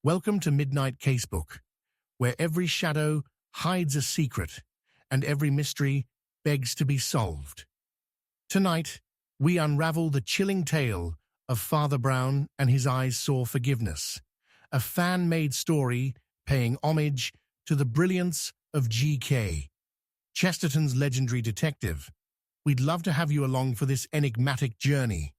Welcome to Midnight Casebook, where every shadow hides a secret and every mystery begs to be solved. Tonight, we unravel the chilling tale of Father Brown and His Eyes Saw Forgiveness, a fan-made story paying homage to the brilliance of G.K. Chesterton's legendary detective. We'd love to have you along for this enigmatic journey.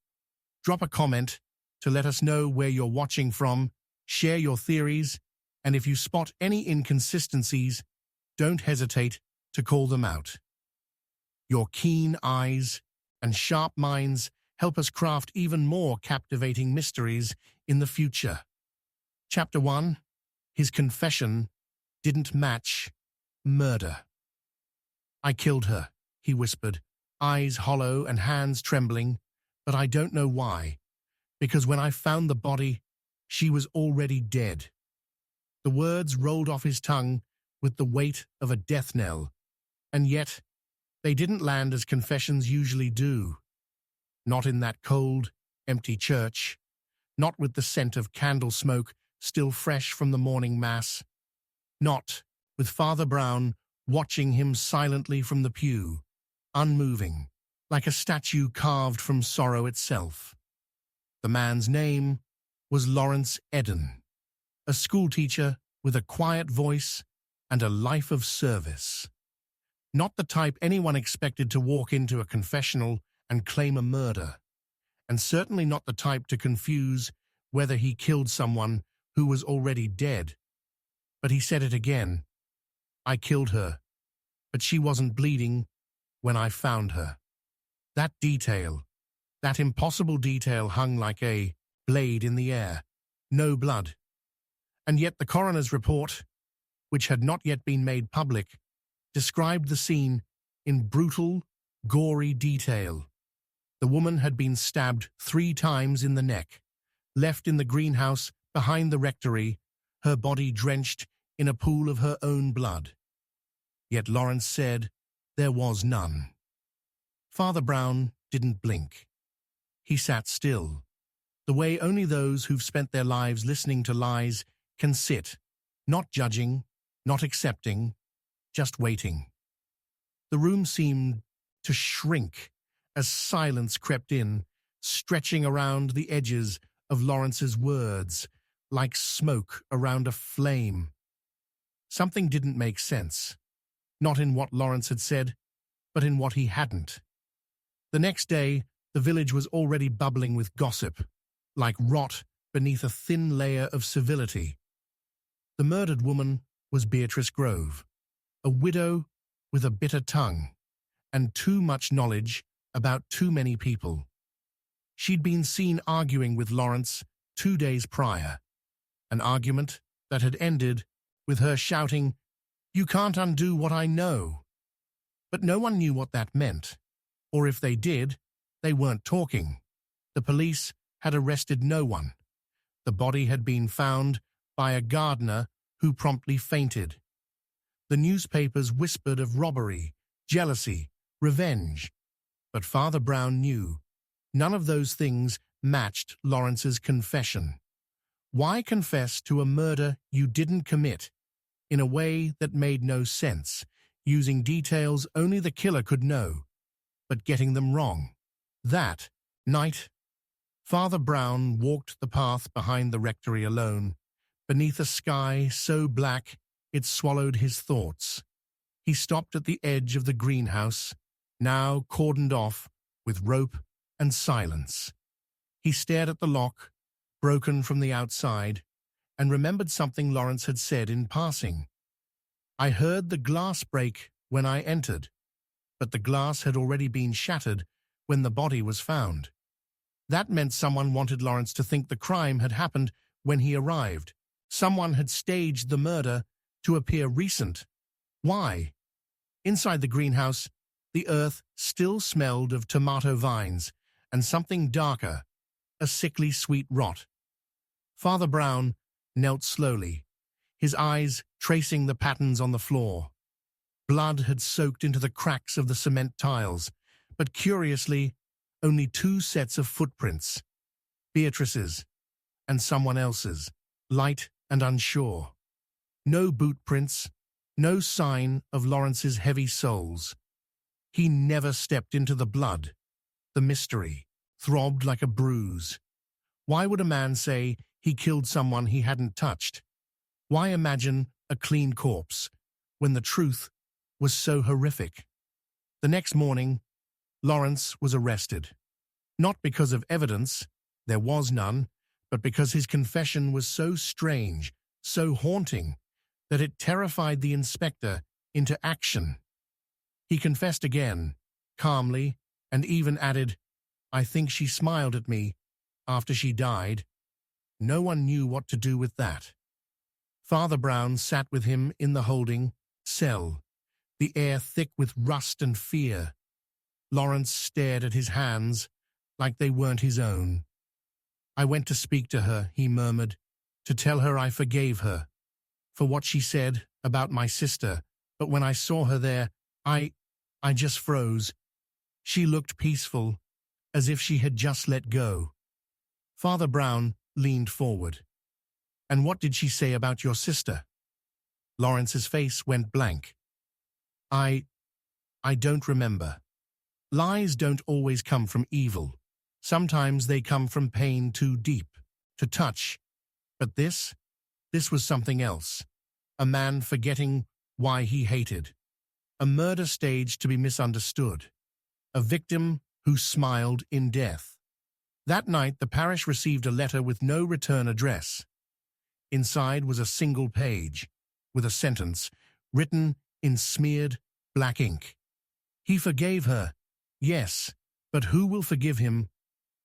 Drop a comment to let us know where you're watching from, share your theories, and if you spot any inconsistencies, don't hesitate to call them out. Your keen eyes and sharp minds help us craft even more captivating mysteries in the future. Chapter 1. His confession didn't match murder. "I killed her," he whispered, eyes hollow and hands trembling, "but I don't know why. Because when I found the body, she was already dead." The words rolled off his tongue with the weight of a death knell, and yet they didn't land as confessions usually do. Not in that cold, empty church, not with the scent of candle smoke still fresh from the morning mass, not with Father Brown watching him silently from the pew, unmoving, like a statue carved from sorrow itself. The man's name was Lawrence Eden, a schoolteacher with a quiet voice and a life of service. Not the type anyone expected to walk into a confessional and claim a murder, and certainly not the type to confuse whether he killed someone who was already dead. But he said it again. "I killed her, but she wasn't bleeding when I found her." That detail, that impossible detail hung like a blade in the air. No blood. And yet the coroner's report, which had not yet been made public, described the scene in brutal, gory detail. The woman had been stabbed 3 times in the neck, left in the greenhouse behind the rectory, her body drenched in a pool of her own blood. Yet Lawrence said there was none. Father Brown didn't blink. He sat still, the way only those who've spent their lives listening to lies can sit, not judging, not accepting, just waiting. The room seemed to shrink as silence crept in, stretching around the edges of Lawrence's words, like smoke around a flame. Something didn't make sense, not in what Lawrence had said, but in what he hadn't. The next day, the village was already bubbling with gossip, like rot beneath a thin layer of civility. The murdered woman was Beatrice Grove, a widow with a bitter tongue and too much knowledge about too many people. She'd been seen arguing with Lawrence 2 days prior, an argument that had ended with her shouting, "You can't undo what I know." But no one knew what that meant, or if they did, they weren't talking. The police had arrested no one. The body had been found by a gardener who promptly fainted. The newspapers whispered of robbery, jealousy, revenge. But Father Brown knew none of those things matched Lawrence's confession. Why confess to a murder you didn't commit in a way that made no sense, using details only the killer could know, but getting them wrong? That night, Father Brown walked the path behind the rectory alone, beneath a sky so black it swallowed his thoughts. He stopped at the edge of the greenhouse, now cordoned off with rope and silence. He stared at the lock, broken from the outside, and remembered something Lawrence had said in passing. "I heard the glass break when I entered, but the glass had already been shattered when the body was found." That meant someone wanted Lawrence to think the crime had happened when he arrived. Someone had staged the murder to appear recent. Why? Inside the greenhouse, the earth still smelled of tomato vines and something darker, a sickly sweet rot. Father Brown knelt slowly, his eyes tracing the patterns on the floor. Blood had soaked into the cracks of the cement tiles, but curiously, only 2 sets of footprints, Beatrice's and someone else's, light and unsure. No boot prints, no sign of Lawrence's heavy soles. He never stepped into the blood. The mystery throbbed like a bruise. Why would a man say he killed someone he hadn't touched? Why imagine a clean corpse when the truth was so horrific? The next morning, Lawrence was arrested. Not because of evidence, there was none, but because his confession was so strange, so haunting, that it terrified the inspector into action. He confessed again, calmly, and even added, "I think she smiled at me after she died." No one knew what to do with that. Father Brown sat with him in the holding cell, the air thick with rust and fear. Lawrence stared at his hands like they weren't his own. "I went to speak to her," he murmured, "to tell her I forgave her for what she said about my sister, but when I saw her there, I just froze. She looked peaceful, as if she had just let go." Father Brown leaned forward. "And what did she say about your sister?" Lawrence's face went blank. I don't remember. Lies don't always come from evil. Sometimes they come from pain too deep to touch. But this was something else. A man forgetting why he hated. A murder staged to be misunderstood. A victim who smiled in death. That night, the parish received a letter with no return address. Inside was a single page, with a sentence, written in smeared black ink. He forgave her, yes, but who will forgive him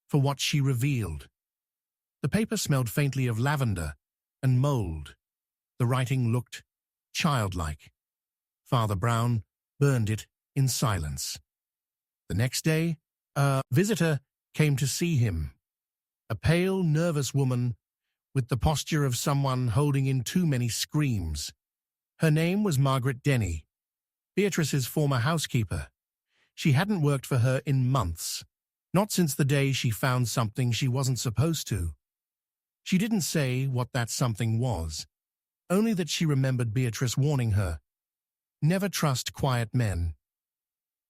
for what she revealed? The paper smelled faintly of lavender and mold. The writing looked childlike. Father Brown burned it in silence. The next day, a visitor came to see him. A pale, nervous woman with the posture of someone holding in too many screams. Her name was Margaret Denny, Beatrice's former housekeeper. She hadn't worked for her in months, not since the day she found something she wasn't supposed to. She didn't say what that something was, only that she remembered Beatrice warning her, "Never trust quiet men.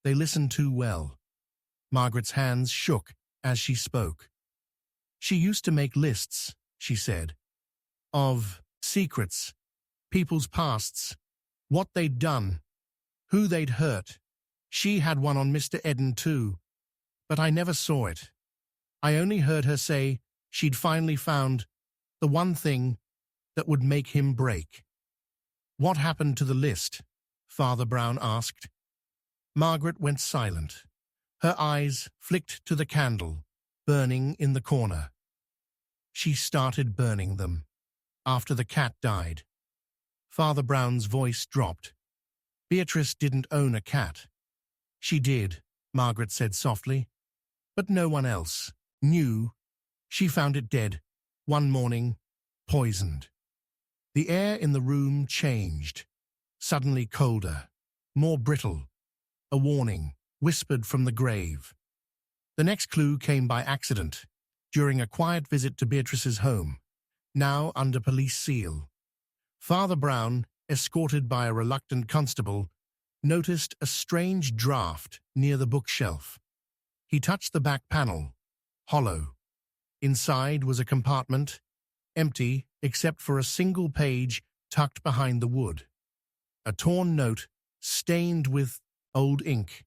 They listen too well." Margaret's hands shook as she spoke. "She used to make lists," she said, "of secrets, people's pasts, what they'd done, who they'd hurt. She had one on Mr. Eden too, but I never saw it. I only heard her say she'd finally found the one thing that would make him break." "What happened to the list?" Father Brown asked. Margaret went silent. Her eyes flicked to the candle, burning in the corner. "She started burning them after the cat died." Father Brown's voice dropped. "Beatrice didn't own a cat." "She did," Margaret said softly, "but no one else knew. She found it dead one morning, poisoned." The air in the room changed, suddenly colder, more brittle. A warning whispered from the grave. The next clue came by accident, during a quiet visit to Beatrice's home, now under police seal. Father Brown, escorted by a reluctant constable, noticed a strange draft near the bookshelf. He touched the back panel, hollow. Inside was a compartment, empty except for a single page tucked behind the wood. A torn note, stained with old ink.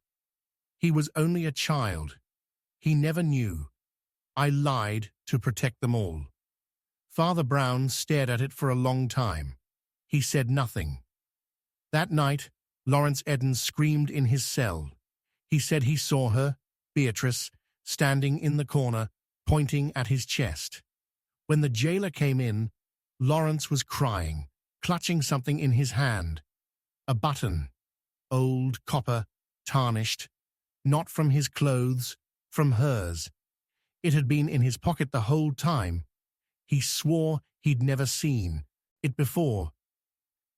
He was only a child. He never knew. I lied to protect them all. Father Brown stared at it for a long time. He said nothing. That night, Lawrence Eden screamed in his cell. He said he saw her, Beatrice, standing in the corner, pointing at his chest. When the jailer came in, Lawrence was crying, clutching something in his hand. A button, old, copper, tarnished, not from his clothes, from hers. It had been in his pocket the whole time. He swore he'd never seen it before.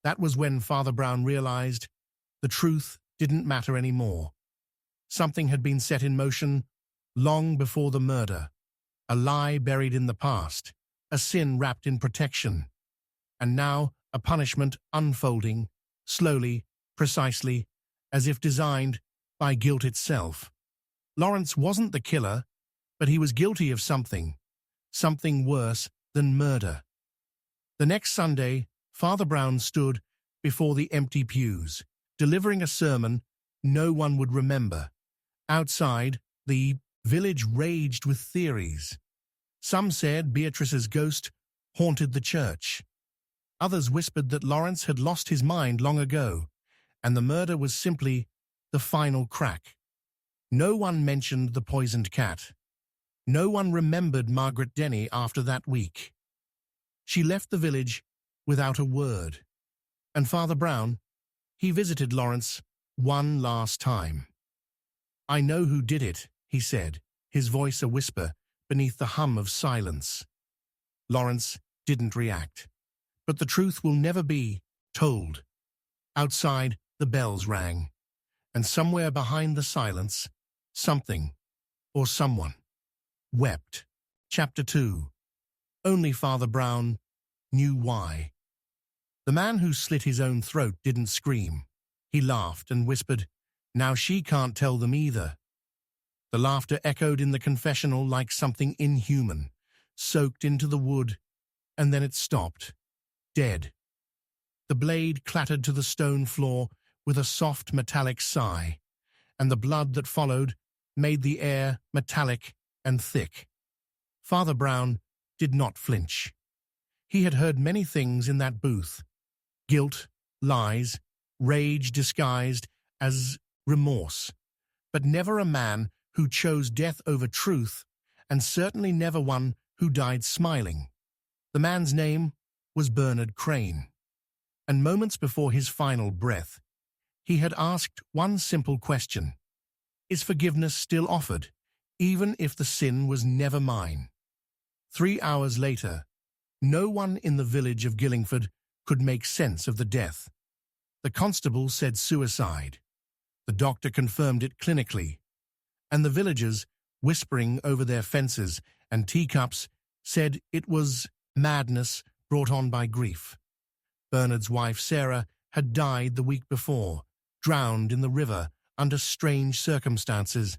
That was when Father Brown realized the truth didn't matter anymore. Something had been set in motion long before the murder. A lie buried in the past. A sin wrapped in protection. and now a punishment unfolding, slowly, precisely, as if designed by guilt itself. Lawrence wasn't the killer, but he was guilty of something worse than murder. The next Sunday, Father Brown stood before the empty pews, delivering a sermon no one would remember. Outside, the village raged with theories. Some said Beatrice's ghost haunted the church. Others whispered that Lawrence had lost his mind long ago, and the murder was simply the final crack. No one mentioned the poisoned cat. No one remembered Margaret Denny after that week. She left the village without a word. And Father Brown, he visited Lawrence one last time. "I know who did it," he said, his voice a whisper beneath the hum of silence. Lawrence didn't react. But the truth will never be told. Outside, the bells rang, and somewhere behind the silence, something, or someone, wept. Chapter 2. Only Father Brown knew why. The man who slit his own throat didn't scream. He laughed and whispered, "Now she can't tell them either." The laughter echoed in the confessional like something inhuman, soaked into the wood, and then it stopped, dead. The blade clattered to the stone floor with a soft metallic sigh, and the blood that followed made the air metallic and thick. Father Brown did not flinch. He had heard many things in that booth: guilt, lies, rage disguised as remorse, but never a man who chose death over truth, and certainly never one who died smiling. The man's name was Bernard Crane, and moments before his final breath, he had asked one simple question: is forgiveness still offered, even if the sin was never mine? 3 hours later, no one in the village of Gillingford could make sense of the death. The constable said suicide. The doctor confirmed it clinically, and the villagers, whispering over their fences and teacups, said it was madness brought on by grief. Bernard's wife, Sarah, had died the week before, drowned in the river under strange circumstances.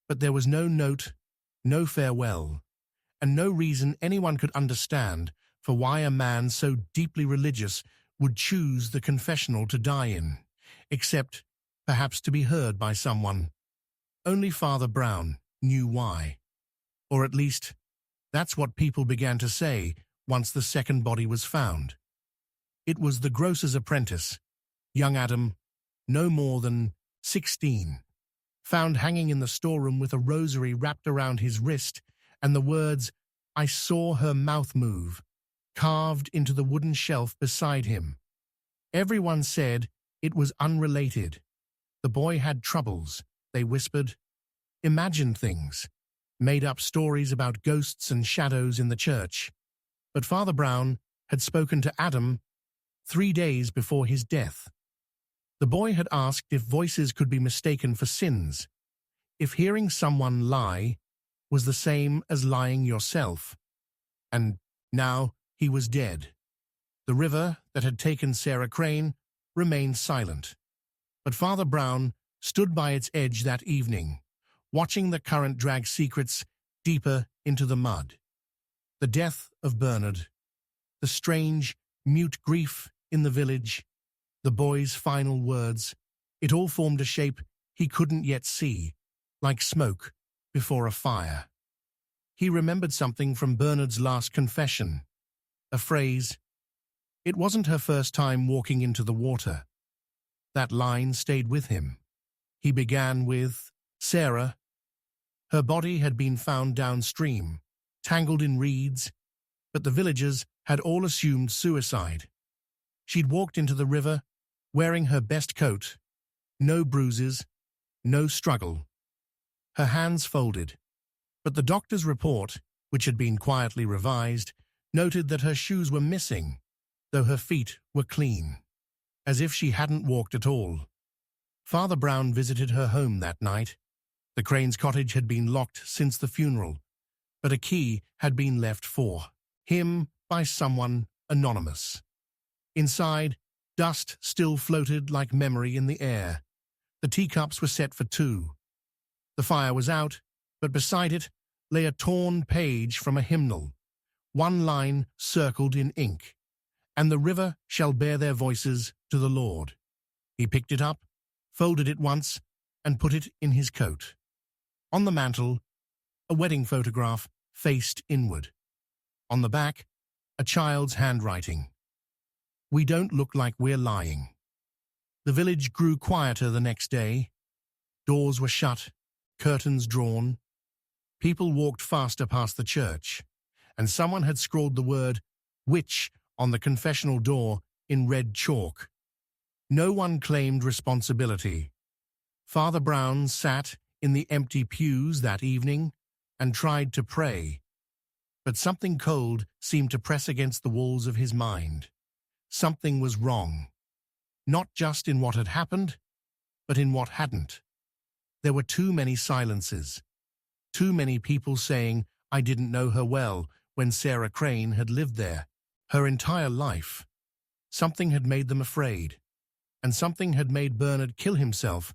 But there was no note, no farewell, and no reason anyone could understand for why a man so deeply religious would choose the confessional to die in, except perhaps to be heard by someone. Only Father Brown knew why. Or at least, that's what people began to say once the second body was found. It was the grocer's apprentice, young Adam, no more than 16, found hanging in the storeroom with a rosary wrapped around his wrist and the words, "I saw her mouth move," carved into the wooden shelf beside him. Everyone said it was unrelated. The boy had troubles, they whispered, imagined things, made up stories about ghosts and shadows in the church. But Father Brown had spoken to Adam 3 days before his death. The boy had asked if voices could be mistaken for sins, if hearing someone lie was the same as lying yourself. And now he was dead. The river that had taken Sarah Crane remained silent. But Father Brown stood by its edge that evening, watching the current drag secrets deeper into the mud. The death of Bernard, the strange, mute grief in the village, the boy's final words, it all formed a shape he couldn't yet see, like smoke before a fire. He remembered something from Bernard's last confession, a phrase, "It wasn't her first time walking into the water." That line stayed with him. He began with, "Sarah." Her body had been found downstream, tangled in reeds, but the villagers had all assumed suicide. She'd walked into the river, wearing her best coat, no bruises, no struggle. Her hands folded, but the doctor's report, which had been quietly revised, noted that her shoes were missing, though her feet were clean, as if she hadn't walked at all. Father Brown visited her home that night. The Crane's cottage had been locked since the funeral, but a key had been left for him by someone anonymous. Inside, dust still floated like memory in the air. The teacups were set for two. The fire was out, but beside it lay a torn page from a hymnal, one line circled in ink, "And the river shall bear their voices to the Lord." He picked it up, folded it once, and put it in his coat. On the mantel, a wedding photograph faced inward. On the back, a child's handwriting. "We don't look like we're lying." The village grew quieter the next day. Doors were shut, curtains drawn. People walked faster past the church, and someone had scrawled the word "witch" on the confessional door in red chalk. No one claimed responsibility. Father Brown sat in the empty pews that evening and tried to pray. But something cold seemed to press against the walls of his mind. Something was wrong. Not just in what had happened, but in what hadn't. There were too many silences. Too many people saying, "I didn't know her well," when Sarah Crane had lived there her entire life. Something had made them afraid, and something had made Bernard kill himself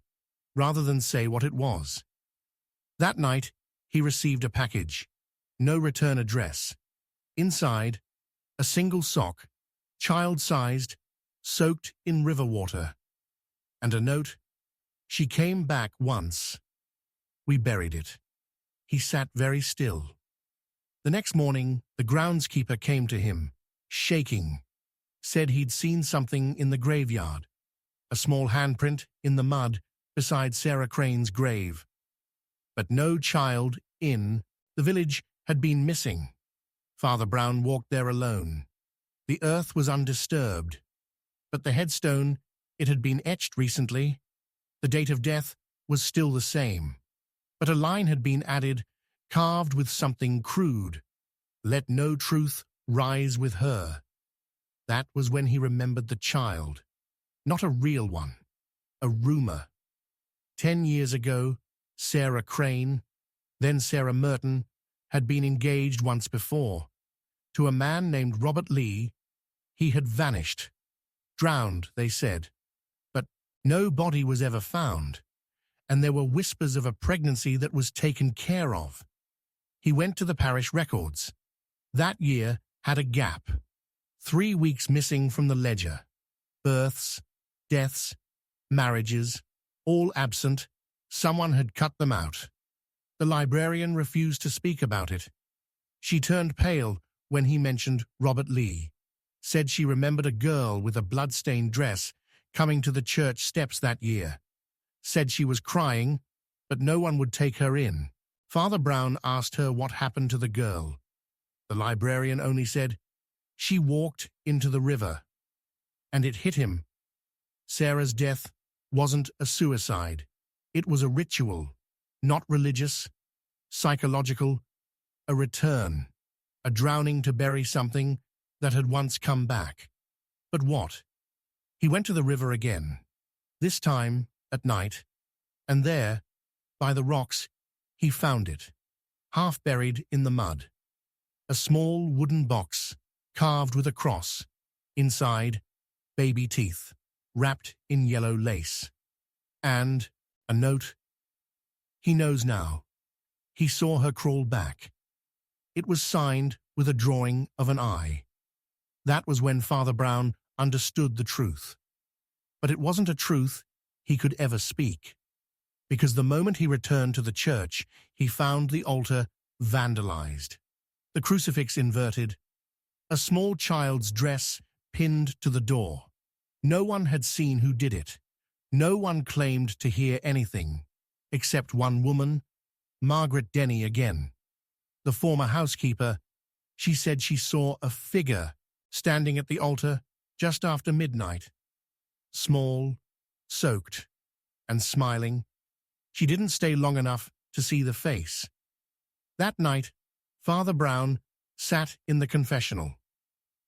rather than say what it was. That night, he received a package. No return address. Inside, a single sock, child-sized, soaked in river water. And a note, "She came back once. We buried it." He sat very still. The next morning, the groundskeeper came to him, shaking. Said he'd seen something in the graveyard. A small handprint in the mud beside Sarah Crane's grave. But no child in the village had been missing. Father Brown walked there alone. The earth was undisturbed, but the headstone, it had been etched recently. The date of death was still the same, but a line had been added, carved with something crude. "Let no truth rise with her." That was when he remembered the child. Not a real one, a rumor. 10 years ago, Sarah Crane, then Sarah Merton, had been engaged once before. To a man named Robert Lee, he had vanished. Drowned, they said. But no body was ever found, and there were whispers of a pregnancy that was taken care of. He went to the parish records. That year had a gap. 3 weeks missing from the ledger. Births, deaths, marriages, all absent. Someone had cut them out. The librarian refused to speak about it. She turned pale when he mentioned Robert Lee. Said she remembered a girl with a blood-stained dress coming to the church steps that year. Said she was crying, but no one would take her in. Father Brown asked her what happened to the girl. The librarian only said, "She walked into the river." And it hit him. Sarah's death wasn't a suicide. It was a ritual, not religious, psychological, a return, a drowning to bury something that had once come back. But what? He went to the river again, this time at night, and there, by the rocks, he found it, half buried in the mud. A small wooden box, carved with a cross. Inside, baby teeth, wrapped in yellow lace. And a note. He knows now. He saw her crawl back. It was signed with a drawing of an eye. That was when Father Brown understood the truth. But it wasn't a truth he could ever speak, because the moment he returned to the church, he found the altar vandalized, the crucifix inverted, a small child's dress pinned to the door. No one had seen who did it. No one claimed to hear anything, except one woman, Margaret Denny again. The former housekeeper, she said she saw a figure standing at the altar just after midnight. Small, soaked, and smiling. She didn't stay long enough to see the face. That night, Father Brown sat in the confessional.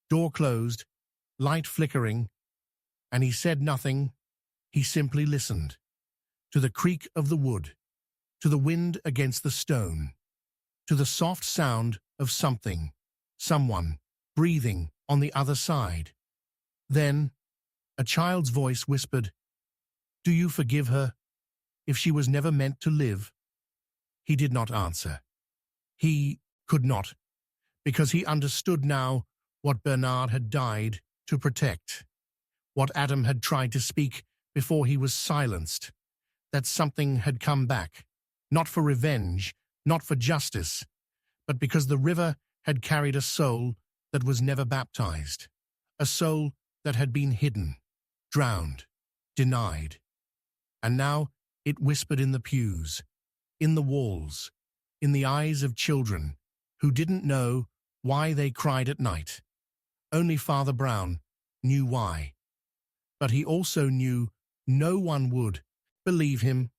Door closed, light flickering, and he said nothing. He simply listened. To the creak of the wood, to the wind against the stone, to the soft sound of something, someone, breathing on the other side. Then, a child's voice whispered, "Do you forgive her, if she was never meant to live?" He did not answer. He could not, because he understood now what Bernard had died to protect, what Adam had tried to speak before he was silenced, that something had come back, not for revenge, not for justice, but because the river had carried a soul that was never baptized, a soul that had been hidden, drowned, denied. And now it whispered in the pews, in the walls, in the eyes of children who didn't know why they cried at night. Only Father Brown knew why. But he also knew no one would believe him,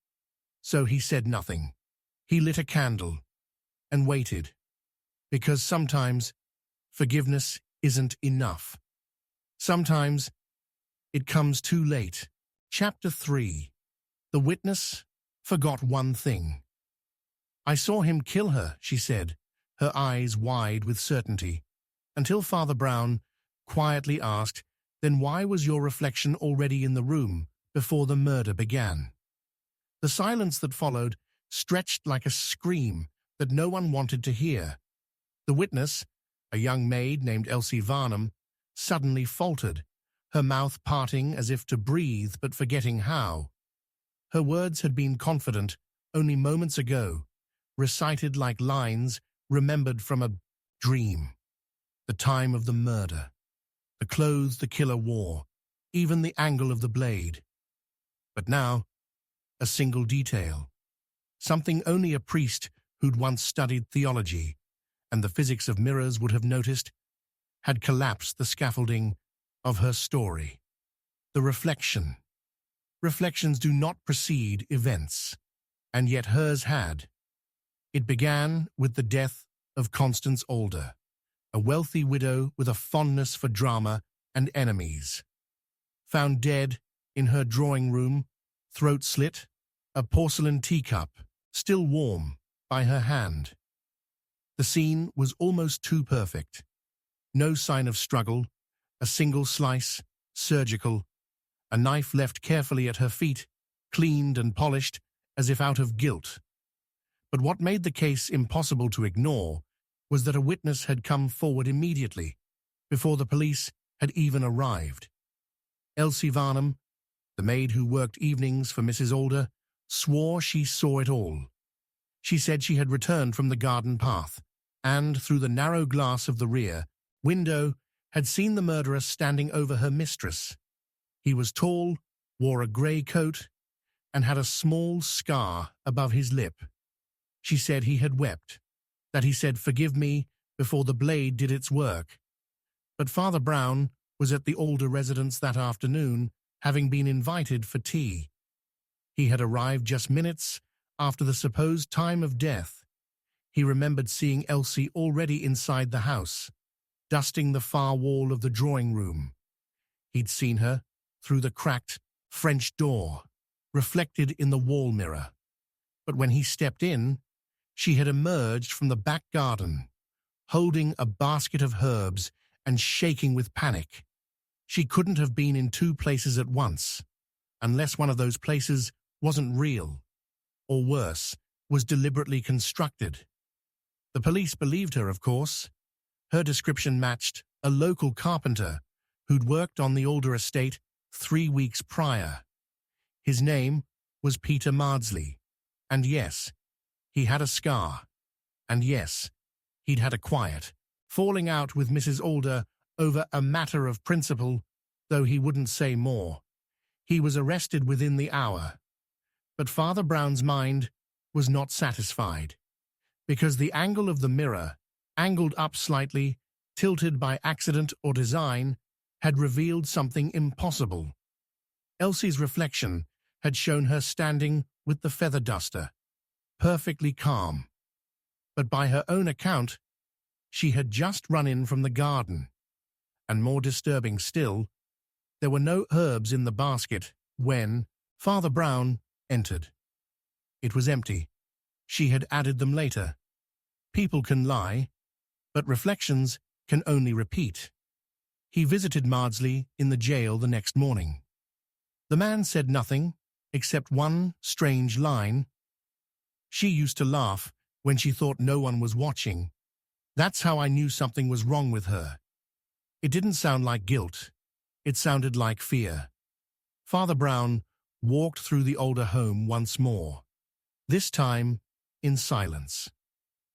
so he said nothing. He lit a candle and waited, because sometimes forgiveness isn't enough. Sometimes it comes too late. Chapter 3. The witness forgot one thing. "I saw him kill her," she said, her eyes wide with certainty, until Father Brown quietly asked, "Then why was your reflection already in the room before the murder began?" The silence that followed stretched like a scream that no one wanted to hear. The witness, a young maid named Elsie Varnum, suddenly faltered, her mouth parting as if to breathe but forgetting how. Her words had been confident only moments ago, recited like lines remembered from a dream. The time of the murder, the clothes the killer wore, even the angle of the blade. But now, a single detail, something only a priest who'd once studied theology and the physics of mirrors would have noticed, had collapsed the scaffolding of her story. The reflection. Reflections do not precede events, and yet hers had. It began with the death of Constance Alder, a wealthy widow with a fondness for drama and enemies. Found dead in her drawing room, throat slit, a porcelain teacup, still warm, by her hand. The scene was almost too perfect. No sign of struggle, a single slice, surgical, a knife left carefully at her feet, cleaned and polished as if out of guilt. But what made the case impossible to ignore was that a witness had come forward immediately, before the police had even arrived. Elsie Varnum, the maid who worked evenings for Mrs. Alder, swore she saw it all. She said she had returned from the garden path, and, through the narrow glass of the rear window, had seen the murderer standing over her mistress. He was tall, wore a grey coat, and had a small scar above his lip. She said he had wept, that he said, "Forgive me," before the blade did its work. But Father Brown was at the Alder residence that afternoon, having been invited for tea. He had arrived just minutes after the supposed time of death. He remembered seeing Elsie already inside the house, dusting the far wall of the drawing room. He'd seen her through the cracked French door, reflected in the wall mirror. But when he stepped in, she had emerged from the back garden, holding a basket of herbs and shaking with panic. She couldn't have been in two places at once, unless one of those places wasn't real, or worse, was deliberately constructed. The police believed her, of course. Her description matched a local carpenter who'd worked on the Alder estate 3 weeks prior. His name was Peter Maudsley, and yes, he had a scar, and yes, he'd had a quiet falling out with Mrs. Alder over a matter of principle, though he wouldn't say more. He was arrested within the hour. But Father Brown's mind was not satisfied, because the angle of the mirror, angled up slightly, tilted by accident or design, had revealed something impossible. Elsie's reflection had shown her standing with the feather duster, perfectly calm. But by her own account, she had just run in from the garden. And more disturbing still, there were no herbs in the basket when Father Brown entered. It was empty. She had added them later. People can lie, but reflections can only repeat. He visited Maudsley in the jail the next morning. The man said nothing, except one strange line. "She used to laugh when she thought no one was watching. That's how I knew something was wrong with her." It didn't sound like guilt. It sounded like fear. Father Brown walked through the older home once more, this time in silence.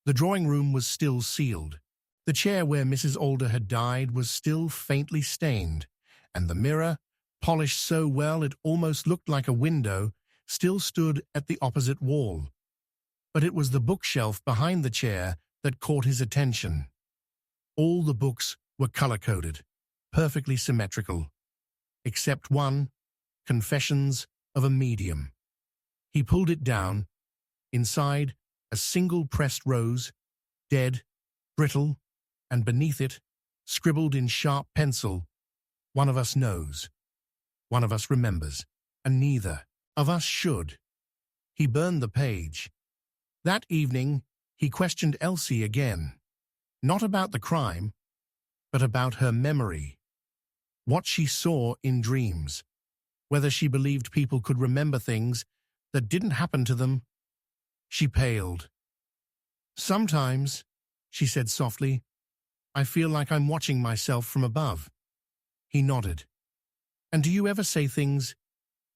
The drawing room was still sealed. The chair where Mrs. Alder had died was still faintly stained, and the mirror, polished so well it almost looked like a window, still stood at the opposite wall. But it was the bookshelf behind the chair that caught his attention. All the books were color-coded, perfectly symmetrical, except one, Confessions of a Medium. He pulled it down. Inside, a single pressed rose, dead, brittle, and beneath it, scribbled in sharp pencil, "One of us knows. One of us remembers, and neither of us should." He burned the page. That evening, he questioned Elsie again, not about the crime, but about her memory, what she saw in dreams, whether she believed people could remember things that didn't happen to them. She paled. "Sometimes," she said softly, "I feel like I'm watching myself from above." He nodded. "And do you ever say things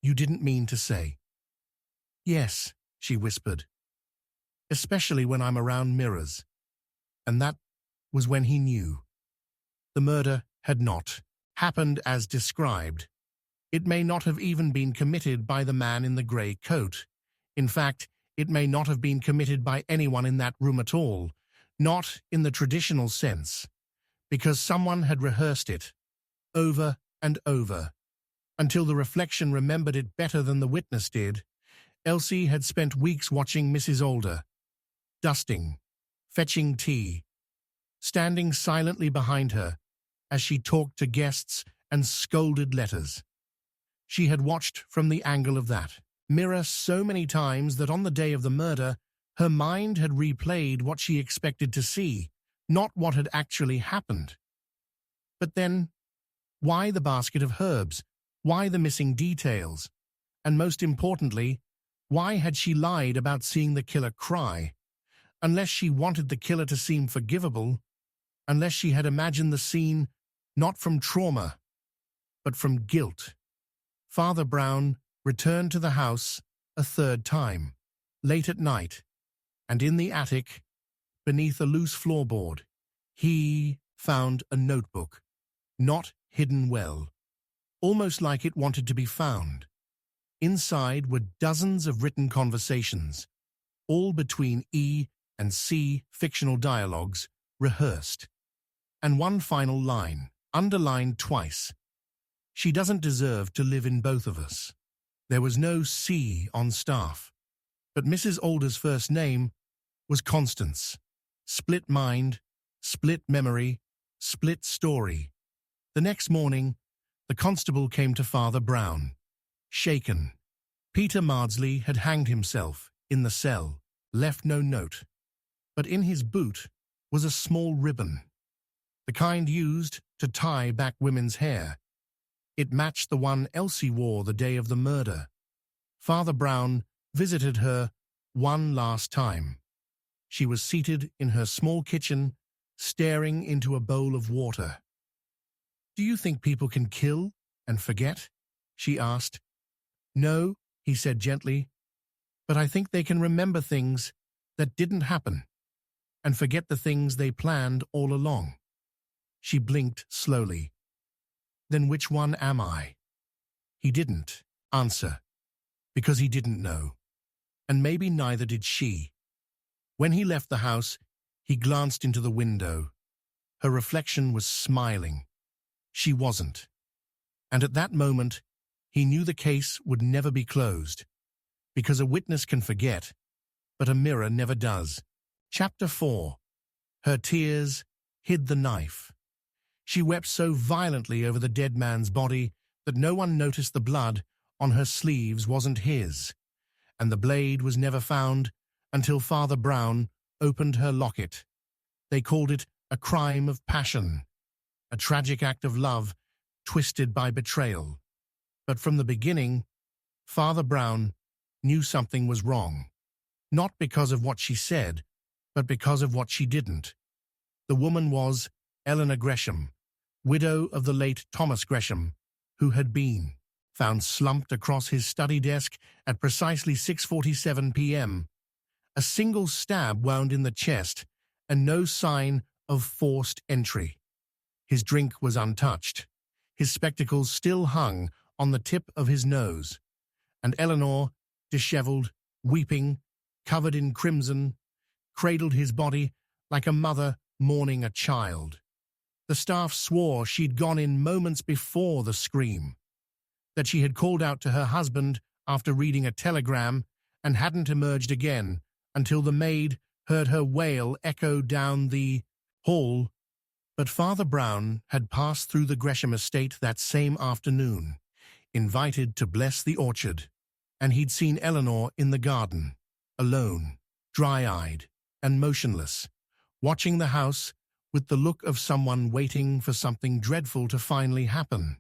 you didn't mean to say?" "Yes," she whispered, "especially when I'm around mirrors." And that was when he knew. The murder had not happened as described. It may not have even been committed by the man in the grey coat. In fact, it may not have been committed by anyone in that room at all, not in the traditional sense, because someone had rehearsed it, over and over, until the reflection remembered it better than the witness did. Elsie had spent weeks watching Mrs. Alder, dusting, fetching tea, standing silently behind her as she talked to guests and scolded letters. She had watched from the angle of that mirror so many times that on the day of the murder, her mind had replayed what she expected to see, not what had actually happened. But then, why the basket of herbs? Why the missing details? And most importantly, why had she lied about seeing the killer cry? Unless she wanted the killer to seem forgivable, unless she had imagined the scene not from trauma, but from guilt. Father Brown returned to the house a third time, late at night, and in the attic, beneath a loose floorboard, he found a notebook, not hidden well, almost like it wanted to be found. Inside were dozens of written conversations, all between E and C fictional dialogues, rehearsed. And one final line, underlined twice. "She doesn't deserve to live in both of us." There was no C on staff, but Mrs. Alder's first name was Constance. Split mind, split memory, split story. The next morning, the constable came to Father Brown, shaken. Peter Maudsley had hanged himself in the cell, left no note. But in his boot was a small ribbon, the kind used to tie back women's hair. It matched the one Elsie wore the day of the murder. Father Brown visited her one last time. She was seated in her small kitchen, staring into a bowl of water. "Do you think people can kill and forget?" she asked. "No," he said gently, "but I think they can remember things that didn't happen and forget the things they planned all along." She blinked slowly. "Then which one am I?" He didn't answer, because he didn't know, and maybe neither did she. When he left the house, he glanced into the window. Her reflection was smiling. She wasn't. And at that moment, he knew the case would never be closed, because a witness can forget, but a mirror never does. Chapter 4. Her tears hid the knife. She wept so violently over the dead man's body that no one noticed the blood on her sleeves wasn't his, and the blade was never found until Father Brown opened her locket. They called it a crime of passion. a tragic act of love twisted by betrayal. But from the beginning, Father Brown knew something was wrong, not because of what she said, but because of what she didn't. The woman was Eleanor Gresham, widow of the late Thomas Gresham, who had been found slumped across his study desk at precisely 6:47 p.m., a single stab wound in the chest and no sign of forced entry. His drink was untouched. His spectacles still hung on the tip of his nose, and Eleanor, disheveled, weeping, covered in crimson, cradled his body like a mother mourning a child. The staff swore she'd gone in moments before the scream, that she had called out to her husband after reading a telegram and hadn't emerged again until the maid heard her wail echo down the hall. But Father Brown had passed through the Gresham estate that same afternoon, invited to bless the orchard, and he'd seen Eleanor in the garden, alone, dry-eyed and motionless, watching the house with the look of someone waiting for something dreadful to finally happen.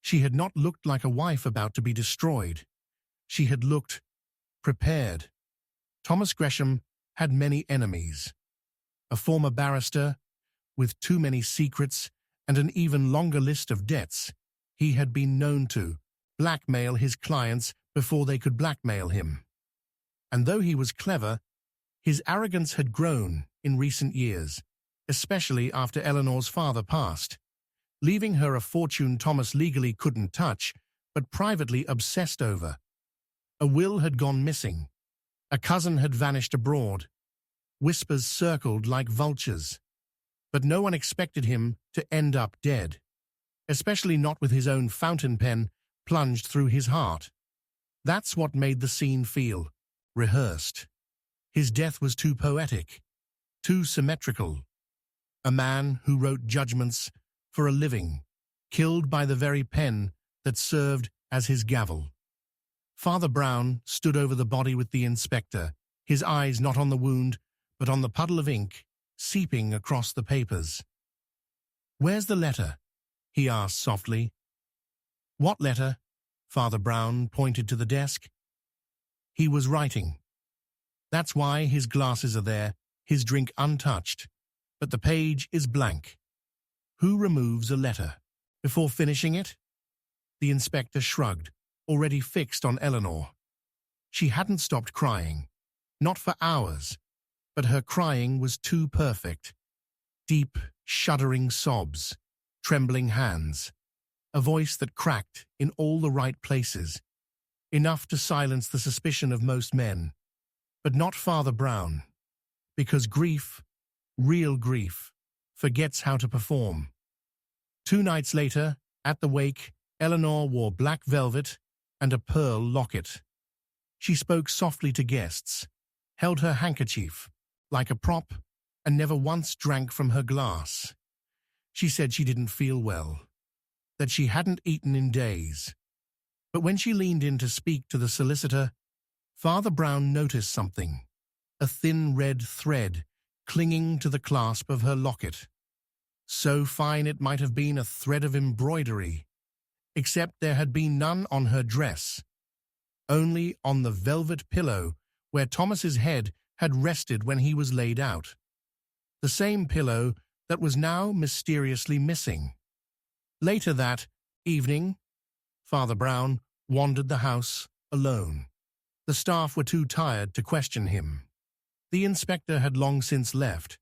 She had not looked like a wife about to be destroyed. She had looked prepared. Thomas Gresham had many enemies. A former barrister, with too many secrets and an even longer list of debts, he had been known to blackmail his clients before they could blackmail him. And though he was clever, his arrogance had grown in recent years, especially after Eleanor's father passed, leaving her a fortune Thomas legally couldn't touch, but privately obsessed over. A will had gone missing. A cousin had vanished abroad. Whispers circled like vultures. But no one expected him to end up dead, especially not with his own fountain pen plunged through his heart. That's what made the scene feel rehearsed. His death was too poetic, too symmetrical. A man who wrote judgments for a living, killed by the very pen that served as his gavel. Father Brown stood over the body with the inspector, his eyes not on the wound, but on the puddle of ink seeping across the papers. "Where's the letter?" he asked softly. "What letter?" Father Brown pointed to the desk. He was writing. That's why his glasses are there, his drink untouched, but the page is blank. Who removes a letter before finishing it? The inspector shrugged, already fixed on Eleanor. She hadn't stopped crying, not for hours, but her crying was too perfect. Deep, shuddering sobs, trembling hands, a voice that cracked in all the right places, enough to silence the suspicion of most men, but not Father Brown, because grief, real grief, forgets how to perform. 2 nights later, at the wake, Eleanor wore black velvet and a pearl locket. She spoke softly to guests, held her handkerchief like a prop, and never once drank from her glass. She said she didn't feel well, that she hadn't eaten in days. But when she leaned in to speak to the solicitor, Father Brown noticed something, a thin red thread clinging to the clasp of her locket. So fine it might have been a thread of embroidery, except there had been none on her dress, only on the velvet pillow where Thomas's head had rested when he was laid out. The same pillow that was now mysteriously missing. Later that evening, Father Brown wandered the house alone. The staff were too tired to question him. The inspector had long since left,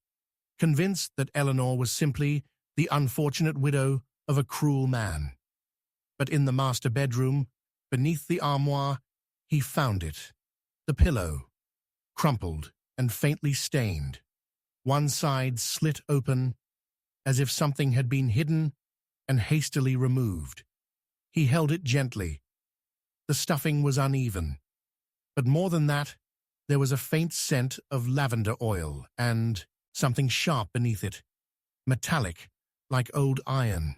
convinced that Eleanor was simply the unfortunate widow of a cruel man. But in the master bedroom, beneath the armoire, he found it. The pillow, crumpled and faintly stained, one side slit open, as if something had been hidden and hastily removed. He held it gently. The stuffing was uneven, but more than that, there was a faint scent of lavender oil and something sharp beneath it, metallic, like old iron.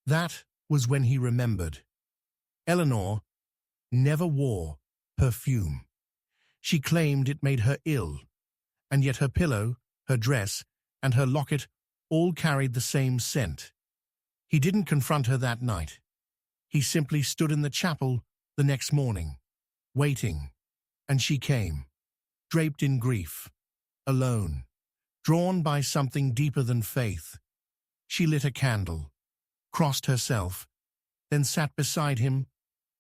That was when he remembered. Eleanor never wore perfume. She claimed it made her ill, and yet her pillow, her dress, and her locket all carried the same scent. He didn't confront her that night. He simply stood in the chapel the next morning, waiting, and she came, draped in grief, alone, drawn by something deeper than faith. She lit a candle, crossed herself, then sat beside him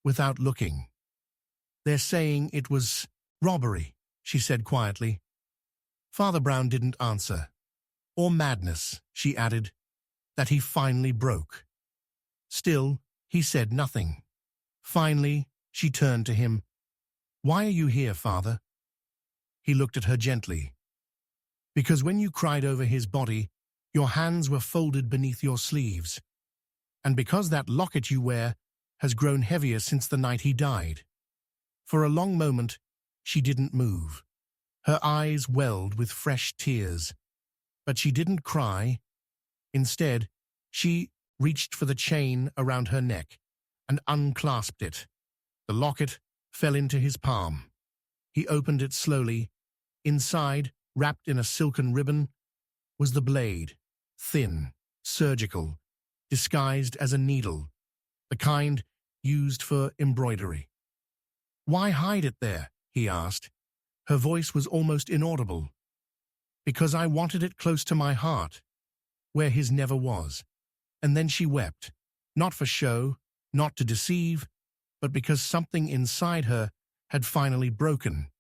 without looking. "They're saying it was robbery," she said quietly. Father Brown didn't answer. "Or madness," she added, "that he finally broke." Still, he said nothing. Finally, she turned to him. "Why are you here, Father?" He looked at her gently. "Because when you cried over his body, your hands were folded beneath your sleeves. And because that locket you wear has grown heavier since the night he died." For a long moment, she didn't move. Her eyes welled with fresh tears. But she didn't cry. Instead, she reached for the chain around her neck and unclasped it. The locket fell into his palm. He opened it slowly. Inside, wrapped in a silken ribbon, was the blade, thin, surgical, disguised as a needle, the kind used for embroidery. "Why hide it there?" he asked. Her voice was almost inaudible. "Because I wanted it close to my heart, where his never was." And then she wept, not for show, not to deceive, but because something inside her had finally broken.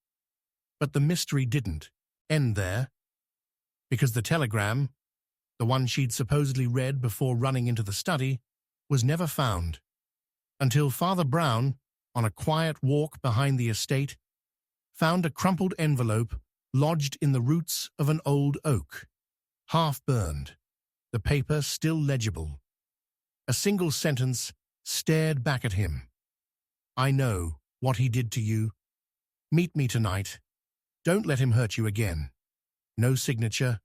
But the mystery didn't end there, because the telegram, the one she'd supposedly read before running into the study, was never found, until Father Brown, on a quiet walk behind the estate, found a crumpled envelope lodged in the roots of an old oak, half-burned, the paper still legible. A single sentence stared back at him. "I know what he did to you. Meet me tonight. Don't let him hurt you again." No signature,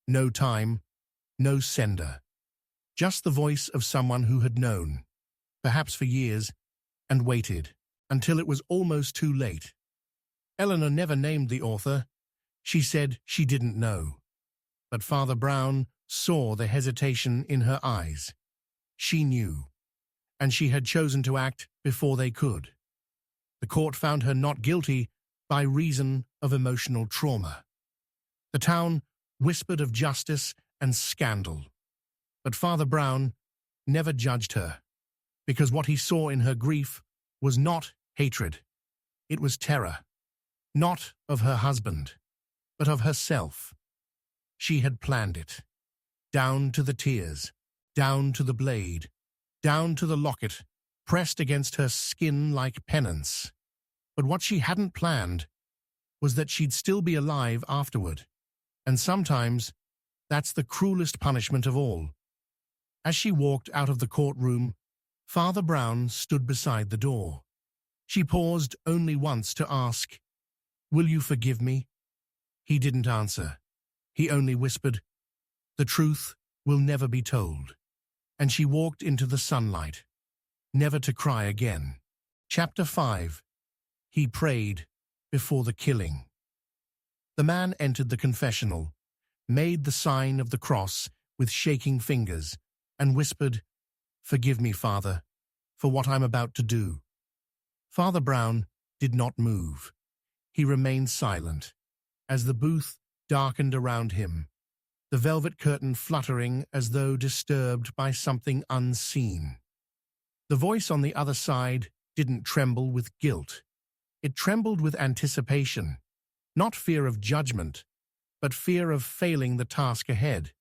no time, no sender. Just the voice of someone who had known, perhaps for years, and waited until it was almost too late. Eleanor never named the author. She said she didn't know. But Father Brown saw the hesitation in her eyes. She knew, and she had chosen to act before they could. The court found her not guilty by reason of emotional trauma. The town whispered of justice and scandal. But Father Brown never judged her, because what he saw in her grief was not hatred. It was terror, not of her husband, but of herself. She had planned it. Down to the tears, down to the blade, down to the locket, pressed against her skin like penance. But what she hadn't planned was that she'd still be alive afterward. And sometimes, that's the cruelest punishment of all. As she walked out of the courtroom, Father Brown stood beside the door. She paused only once to ask, "Will you forgive me?" He didn't answer. He only whispered, "The truth will never be told." And she walked into the sunlight, never to cry again. Chapter 5. He prayed before the killing. The man entered the confessional, made the sign of the cross with shaking fingers, and whispered, "Forgive me, Father, for what I'm about to do." Father Brown did not move. He remained silent, as the booth darkened around him, the velvet curtain fluttering as though disturbed by something unseen. The voice on the other side didn't tremble with guilt. It trembled with anticipation, not fear of judgment, but fear of failing the task ahead.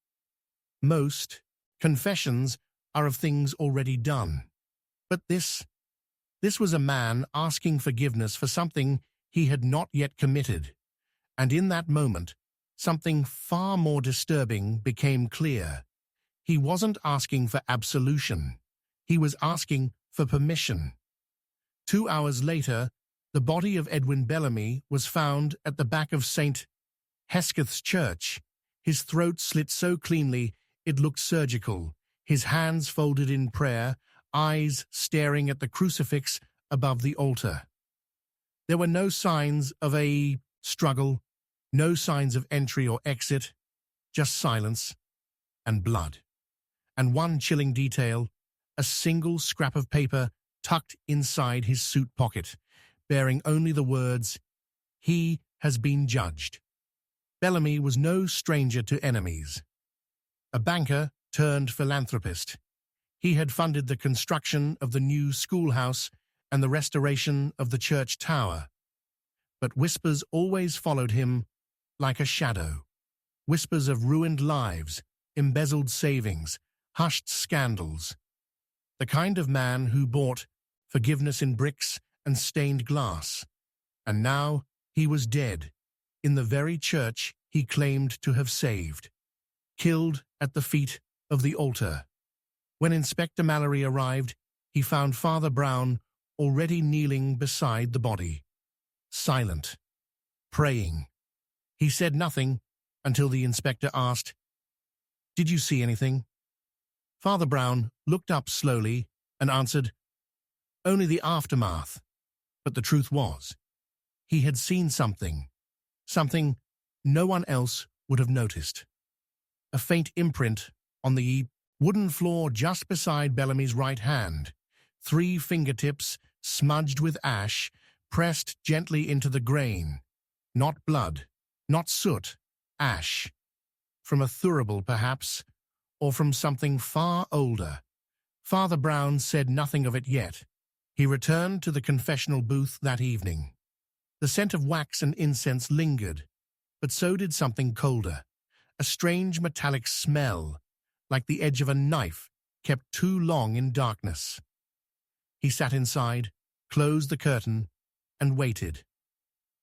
Most confessions are of things already done. But this was a man asking forgiveness for something he had not yet committed. And in that moment, something far more disturbing became clear. He wasn't asking for absolution. He was asking for permission. 2 hours later, the body of Edwin Bellamy was found at the back of St. Hesketh's church, his throat slit so cleanly it looked surgical, his hands folded in prayer, eyes staring at the crucifix above the altar. There were no signs of a struggle, no signs of entry or exit, just silence. and blood. And one chilling detail, a single scrap of paper tucked inside his suit pocket, bearing only the words, "He has been judged." Bellamy was no stranger to enemies. A banker turned philanthropist, he had funded the construction of the new schoolhouse and the restoration of the church tower. But whispers always followed him like a shadow. Whispers of ruined lives, embezzled savings, hushed scandals. The kind of man who bought forgiveness in bricks and stained glass. And now he was dead, in the very church he claimed to have saved. Killed at the feet of the altar. When Inspector Mallory arrived, he found Father Brown already kneeling beside the body. Silent. Praying. He said nothing until the inspector asked, "Did you see anything?" Father Brown looked up slowly and answered, "Only the aftermath." But the truth was, he had seen something no one else would have noticed. A faint imprint on the wooden floor just beside Bellamy's right hand, 3 fingertips smudged with ash, pressed gently into the grain. Not blood, not soot, ash. From a thurible, perhaps, or from something far older. Father Brown said nothing of it yet. He returned to the confessional booth that evening. The scent of wax and incense lingered, but so did something colder. A strange metallic smell, like the edge of a knife kept too long in darkness. He sat inside, closed the curtain, and waited.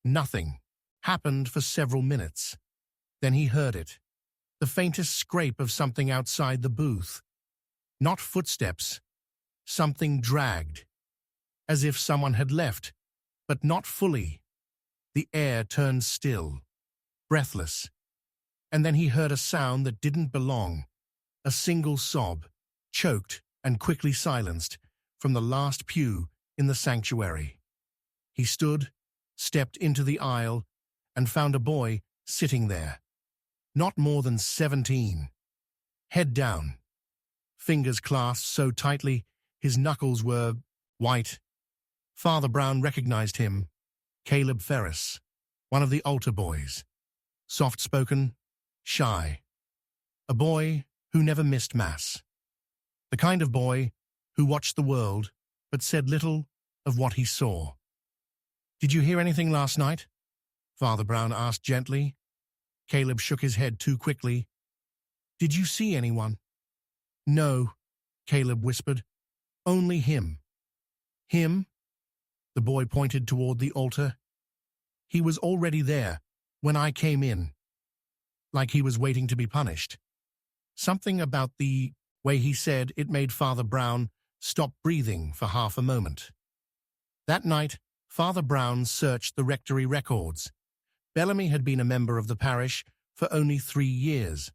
Nothing happened for several minutes. Then he heard it, the faintest scrape of something outside the booth. Not footsteps, something dragged, as if someone had left, but not fully. The air turned still, breathless, and then he heard a sound that didn't belong, a single sob, choked and quickly silenced, from the last pew in the sanctuary. He stood, stepped into the aisle, and found a boy sitting there, not more than 17, head down, fingers clasped so tightly his knuckles were white. Father Brown recognized him, Caleb Ferris, one of the altar boys, soft-spoken, shy, a boy who never missed Mass, the kind of boy who watched the world but said little of what he saw. "Did you hear anything last night?" Father Brown asked gently. Caleb shook his head too quickly. "Did you see anyone?" "No," Caleb whispered. "Only him." "Him?" The boy pointed toward the altar. "He was already there when I came in, like he was waiting to be punished." Something about the way he said it made Father Brown stop breathing for half a moment. That night, Father Brown searched the rectory records. Bellamy had been a member of the parish for only 3 years.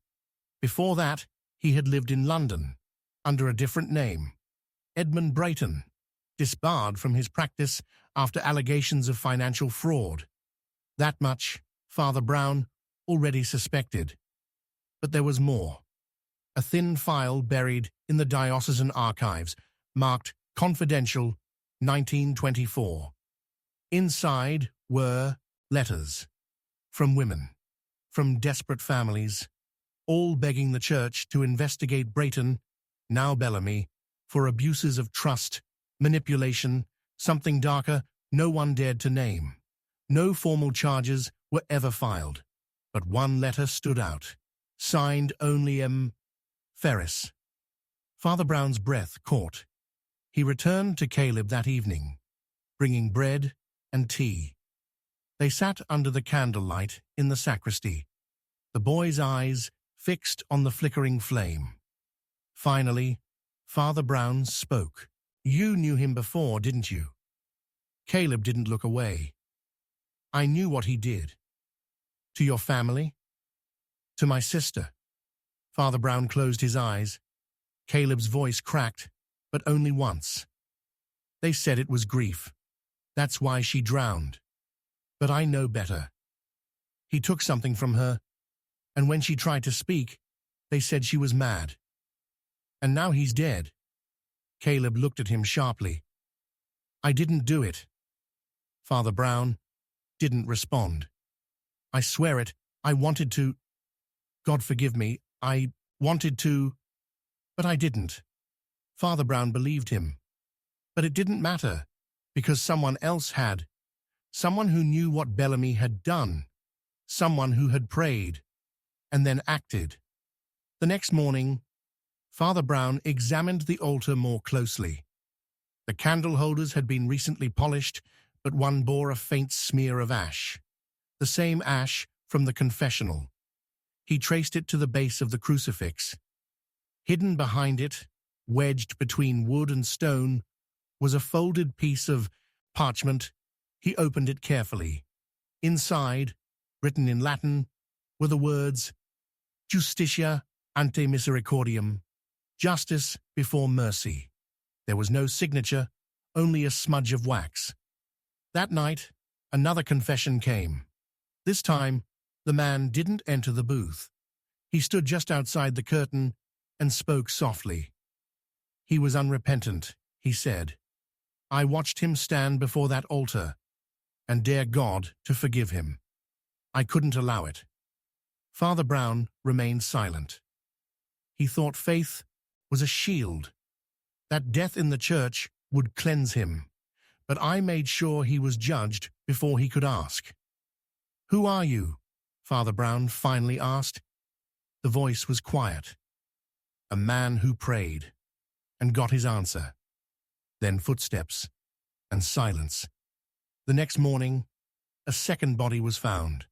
Before that, he had lived in London, under a different name, Edmund Brayton, disbarred from his practice after allegations of financial fraud. That much Father Brown already suspected. But there was more. A thin file buried in the diocesan archives, marked Confidential 1924. Inside were letters from women, from desperate families, all begging the church to investigate Brayton, now Bellamy, for abuses of trust, manipulation, something darker no one dared to name. No formal charges were ever filed, but one letter stood out, signed only M. Ferris. Father Brown's breath caught. He returned to Caleb that evening, bringing bread and tea. They sat under the candlelight in the sacristy, the boy's eyes fixed on the flickering flame. Finally, Father Brown spoke. "You knew him before, didn't you?" Caleb didn't look away. "I knew what he did." "To your family?" "To my sister." Father Brown closed his eyes. Caleb's voice cracked, but only once. "They said it was grief. That's why she drowned. But I know better. He took something from her, and when she tried to speak, They said she was mad. And now he's dead. Caleb looked at him sharply. I didn't do it. Father Brown didn't respond. I swear it, I wanted to. God forgive me, I wanted to, but I didn't. Father Brown believed him. But it didn't matter, because someone else had. Someone who knew what Bellamy had done. Someone who had prayed, and then acted. The next morning, Father Brown examined the altar more closely. The candle holders had been recently polished, but one bore a faint smear of ash. The same ash from the confessional. He traced it to the base of the crucifix. Hidden behind it, wedged between wood and stone, was a folded piece of parchment. He opened it carefully. Inside, written in Latin, were the words, Justitia ante misericordiam, justice before mercy. There was no signature, only a smudge of wax. That night, another confession came. This time, the man didn't enter the booth. He stood just outside the curtain and spoke softly. He was unrepentant, he said. I watched him stand before that altar and dare God to forgive him. I couldn't allow it. Father Brown remained silent. He thought faith was a shield, that death in the church would cleanse him, but I made sure he was judged before he could ask. Who are you? Father Brown finally asked. The voice was quiet. A man who prayed and got his answer. Then footsteps and silence. The next morning, a second body was found.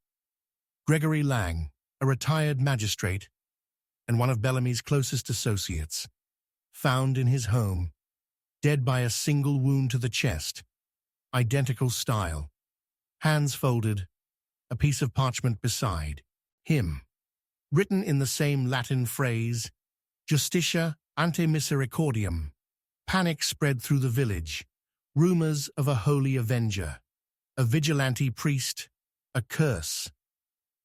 Gregory Lang, a retired magistrate and one of Bellamy's closest associates, found in his home, dead by a single wound to the chest, identical style, hands folded, a piece of parchment beside him, written in the same Latin phrase, Justitia ante misericordiam. Panic spread through the village, rumors of a holy avenger, a vigilante priest, a curse.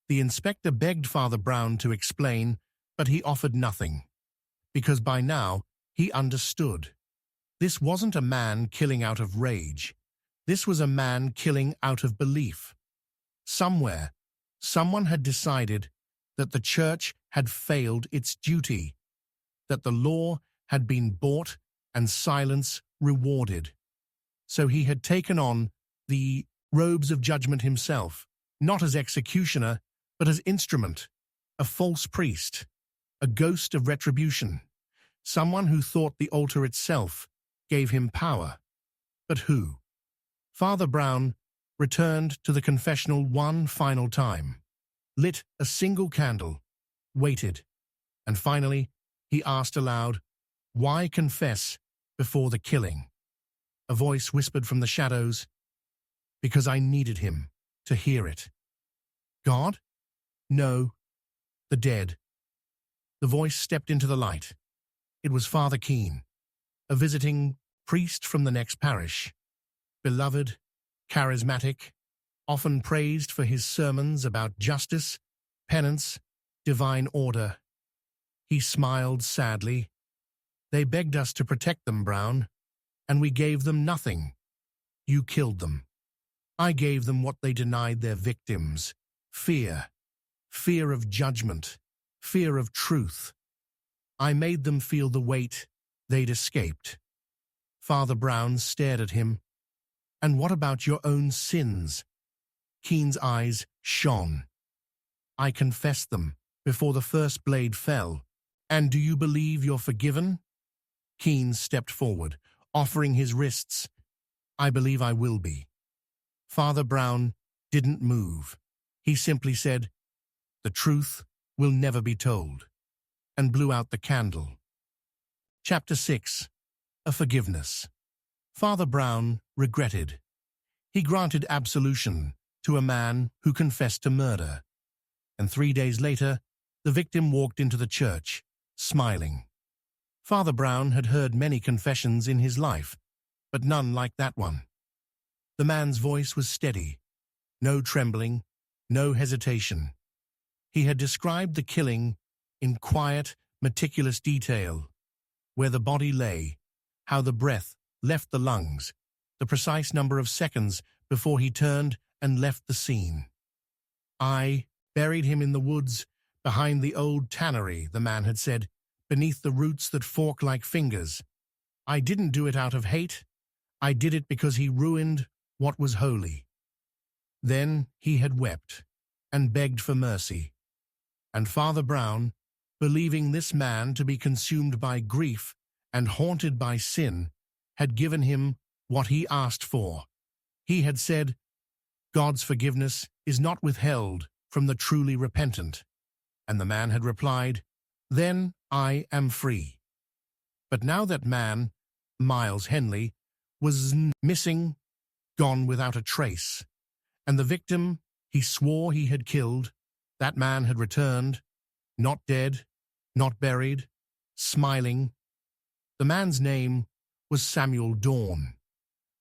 The inspector begged Father Brown to explain, but he offered nothing, because by now he understood. This wasn't a man killing out of rage. This was a man killing out of belief. Somewhere, someone had decided that the church had failed its duty, that the law had been bought and silence rewarded. So he had taken on the robes of judgment himself, not as executioner, but as instrument, a false priest, a ghost of retribution, someone who thought the altar itself gave him power. But who? Father Brown returned to the confessional one final time, lit a single candle, waited, and finally he asked aloud, "Why confess before the killing?" A voice whispered from the shadows, "Because I needed him to hear it." God? No, the dead. The voice stepped into the light. It was Father Keene, a visiting priest from the next parish, beloved, charismatic, often praised for his sermons about justice, penance, divine order. He smiled sadly. "They begged us to protect them, Brown, and we gave them nothing. You killed them. I gave them what they denied their victims: fear, fear of judgment, fear of truth. I made them feel the weight they'd escaped." Father Brown stared at him. "And what about your own sins?" Keene's eyes shone. "I confessed them before the first blade fell. And do you believe you're forgiven?" Keene stepped forward, offering his wrists. "I believe I will be." Father Brown didn't move. He simply said, "The truth will never be told," and blew out the candle. Chapter 6. A Forgiveness. Father Brown regretted. He granted absolution to a man who confessed to murder, and 3 days later, the victim walked into the church, smiling. Father Brown had heard many confessions in his life, but none like that one. The man's voice was steady, no trembling, no hesitation. He had described the killing in quiet, meticulous detail, where the body lay, how the breath left the lungs, the precise number of seconds before he turned and left the scene. "I buried him in the woods behind the old tannery," the man had said, "beneath the roots that fork like fingers. I didn't do it out of hate. I did it because he ruined what was holy." Then he had wept and begged for mercy. And Father Brown, believing this man to be consumed by grief and haunted by sin, had given him what he asked for. He had said, "God's forgiveness is not withheld from the truly repentant." And the man had replied, "Then I am free." But now that man, Miles Henley, was missing, gone without a trace, and the victim he swore he had killed, that man had returned, not dead, not buried, smiling. The man's name was Samuel Dawn,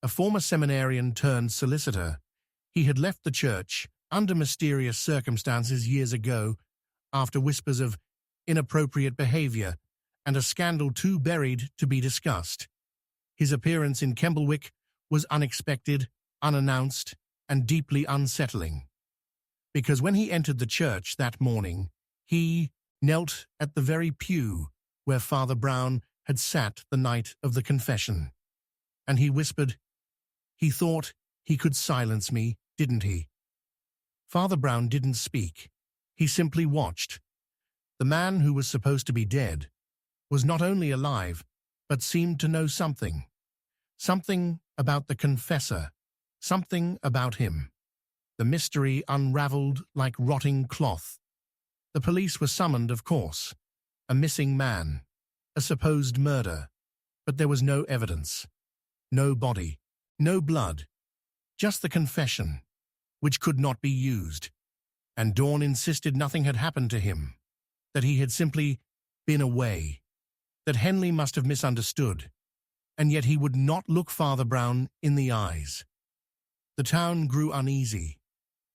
a former seminarian turned solicitor. He had left the church under mysterious circumstances years ago, after whispers of inappropriate behavior and a scandal too buried to be discussed. His appearance in Kemblewick was unexpected, unannounced, and deeply unsettling. Because when he entered the church that morning, he knelt at the very pew where Father Brown had sat the night of the confession. And he whispered, "He thought he could silence me, didn't he?" Father Brown didn't speak. He simply watched. The man who was supposed to be dead was not only alive, but seemed to know something. Something about the confessor, something about him. The mystery unraveled like rotting cloth. The police were summoned, of course. A missing man, a supposed murder, but there was no evidence. No body, no blood, just the confession, which could not be used. And Dawn insisted nothing had happened to him, that he had simply been away, that Henley must have misunderstood, and yet he would not look Father Brown in the eyes. The town grew uneasy.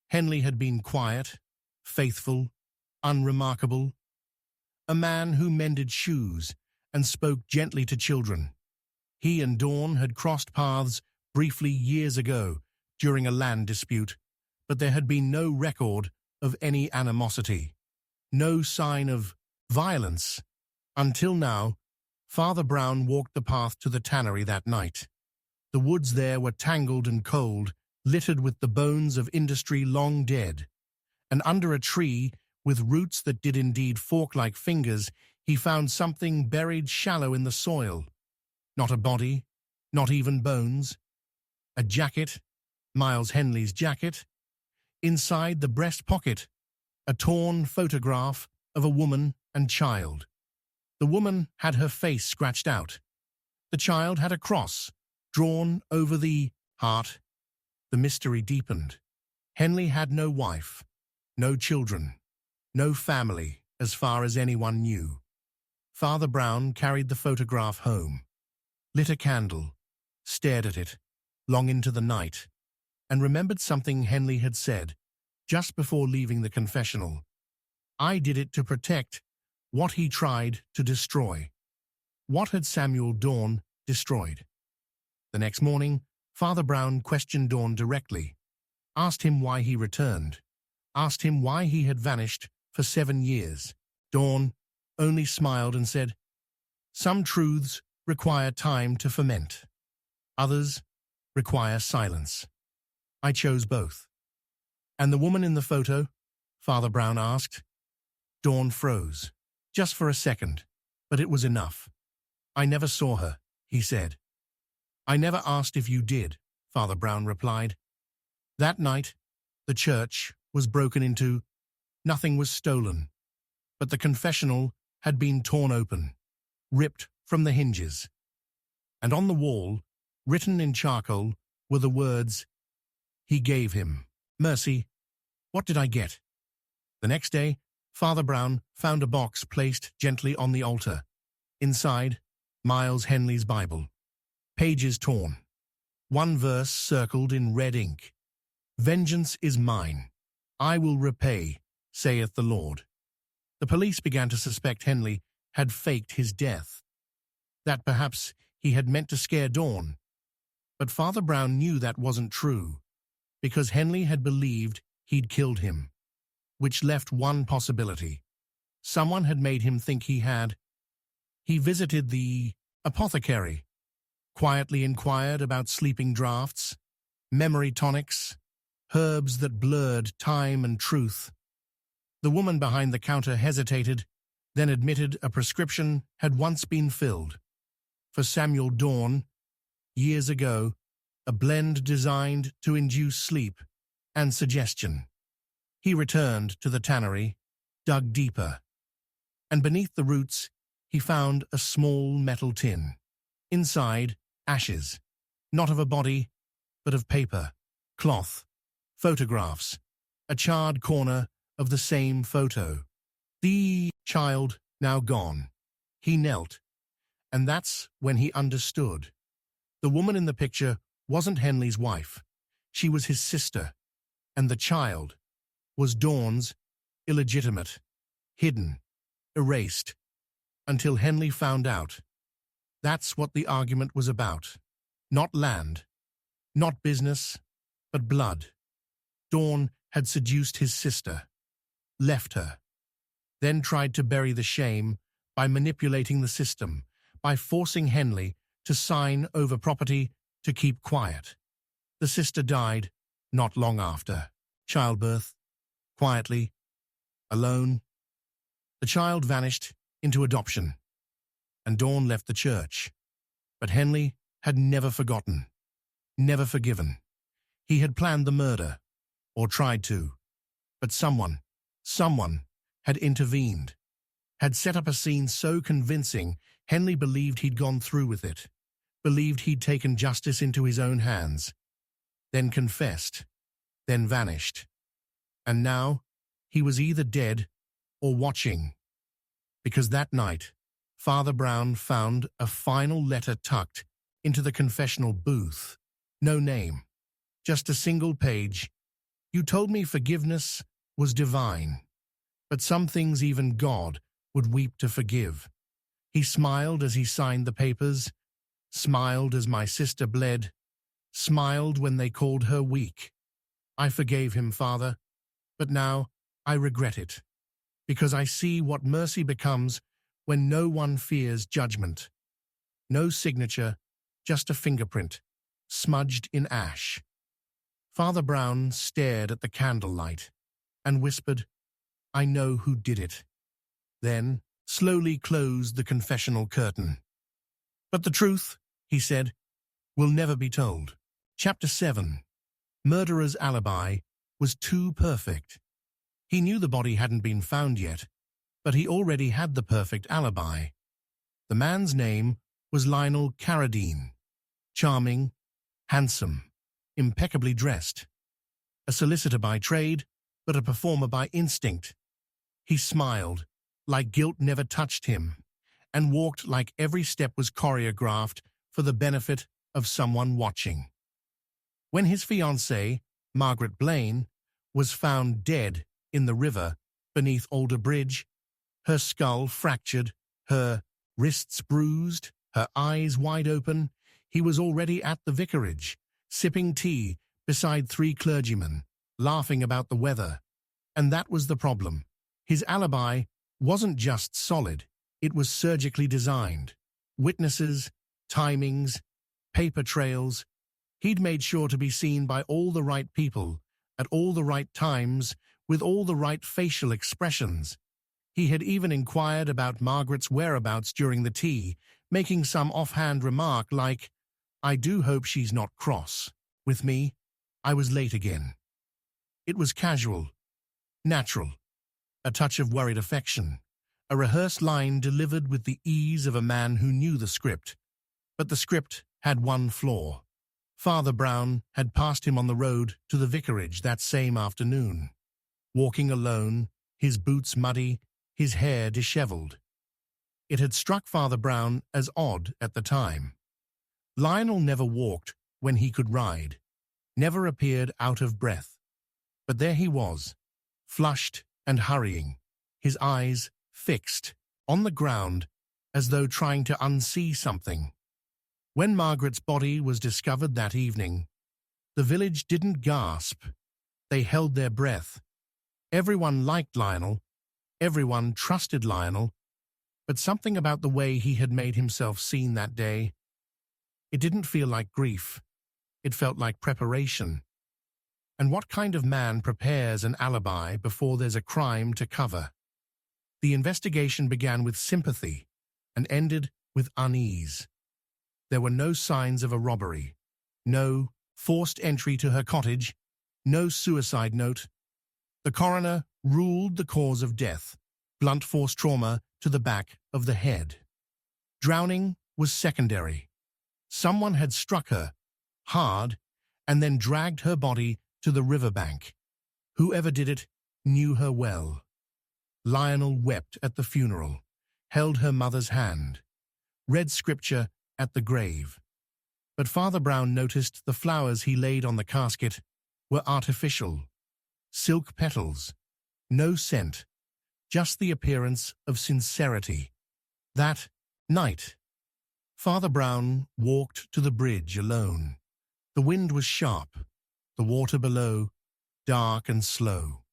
Henley had been quiet, faithful, unremarkable, a man who mended shoes and spoke gently to children. He and Dawn had crossed paths briefly years ago during a land dispute, but there had been no record of any animosity, no sign of violence. Until now, Father Brown walked the path to the tannery that night. The woods there were tangled and cold, littered with the bones of industry long dead, and under a tree, with roots that did indeed fork like fingers, he found something buried shallow in the soil. Not a body, not even bones. A jacket, Miles Henley's jacket. Inside the breast pocket, a torn photograph of a woman and child. The woman had her face scratched out. The child had a cross drawn over the heart. The mystery deepened. Henley had no wife, no children, no family as far as anyone knew. Father Brown carried the photograph home, lit a candle, stared at it, long into the night, and remembered something Henley had said just before leaving the confessional. "I did it to protect what he tried to destroy." What had Samuel Dawn destroyed? The next morning, Father Brown questioned Dawn directly, asked him why he returned, asked him why he had vanished for 7 years. Dawn only smiled and said, "Some truths require time to ferment. Others require silence. I chose both." "And the woman in the photo?" Father Brown asked. Dawn froze, just for a second, but it was enough. "I never saw her," he said. "I never asked if you did," Father Brown replied. That night, the church was broken into. Nothing was stolen, but the confessional had been torn open, ripped from the hinges. And on the wall, written in charcoal, were the words, "He gave him mercy. What did I get?" The next day, Father Brown found a box placed gently on the altar. Inside, Miles Henley's Bible. Pages torn. One verse circled in red ink. "Vengeance is mine. I will repay, saith the Lord." The police began to suspect Henley had faked his death, that perhaps he had meant to scare Dawn. But Father Brown knew that wasn't true, because Henley had believed he'd killed him, which left one possibility. Someone had made him think he had. He visited the apothecary, quietly inquired about sleeping draughts, memory tonics, herbs that blurred time and truth. The woman behind the counter hesitated, then admitted a prescription had once been filled. For Samuel Dawn, years ago, a blend designed to induce sleep and suggestion. He returned to the tannery, dug deeper, and beneath the roots he found a small metal tin. Inside, ashes, not of a body, but of paper, cloth, photographs, a charred corner of the same photo. The child now gone. He knelt, and that's when he understood. The woman in the picture wasn't Henley's wife. She was his sister, and the child was Dawn's, illegitimate, hidden, erased, until Henley found out. That's what the argument was about. Not land, not business, but blood. Dawn had seduced his sister, left her, then tried to bury the shame by manipulating the system, by forcing Henley to sign over property to keep quiet. The sister died not long after. Childbirth, quietly, alone. The child vanished into adoption, and Dawn left the church. But Henley had never forgotten, never forgiven. He had planned the murder, or tried to, but someone had intervened, had set up a scene so convincing Henley believed he'd gone through with it, believed he'd taken justice into his own hands, then confessed, then vanished. And now he was either dead or watching, because that night Father Brown found a final letter tucked into the confessional booth. No name, just a single page. You told me forgiveness was divine, but some things even God would weep to forgive. He smiled as he signed the papers, smiled as my sister bled, smiled when they called her weak. I forgave him, Father, but now I regret it, because I see what mercy becomes when no one fears judgment. No signature, just a fingerprint, smudged in ash. Father Brown stared at the candlelight and whispered, I know who did it. Then slowly closed the confessional curtain. But the truth, he said, will never be told. Chapter 7. Murderer's alibi was too perfect. He knew the body hadn't been found yet, but he already had the perfect alibi. The man's name was Lionel Carradine. Charming, handsome, impeccably dressed. A solicitor by trade, but a performer by instinct. He smiled, like guilt never touched him, and walked like every step was choreographed for the benefit of someone watching. When his fiancée, Margaret Blaine, was found dead in the river beneath Alder Bridge, her skull fractured, her wrists bruised, her eyes wide open, he was already at the vicarage, sipping tea beside 3 clergymen, laughing about the weather. And that was the problem. His alibi wasn't just solid, it was surgically designed. Witnesses, timings, paper trails. He'd made sure to be seen by all the right people, at all the right times, with all the right facial expressions. He had even inquired about Margaret's whereabouts during the tea, making some offhand remark like, I do hope she's not cross with me. I was late again. It was casual, natural, a touch of worried affection, a rehearsed line delivered with the ease of a man who knew the script. But the script had one flaw. Father Brown had passed him on the road to the vicarage that same afternoon. Walking alone, his boots muddy, his hair disheveled. It had struck Father Brown as odd at the time. Lionel never walked when he could ride, never appeared out of breath. But there he was, flushed and hurrying, his eyes fixed on the ground as though trying to unsee something. When Margaret's body was discovered that evening, the village didn't gasp. They held their breath. Everyone liked Lionel. Everyone trusted Lionel. But something about the way he had made himself seen that day, it didn't feel like grief. It felt like preparation. And what kind of man prepares an alibi before there's a crime to cover? The investigation began with sympathy and ended with unease. There were no signs of a robbery, no forced entry to her cottage, no suicide note. The coroner ruled the cause of death, blunt force trauma to the back of the head. Drowning was secondary. Someone had struck her hard and then dragged her body to the riverbank. Whoever did it knew her well. Lionel wept at the funeral, held her mother's hand, read scripture at the grave. But Father Brown noticed the flowers he laid on the casket were artificial. Silk petals, no scent, just the appearance of sincerity. That night, Father Brown walked to the bridge alone. The wind was sharp, the water below dark and slow.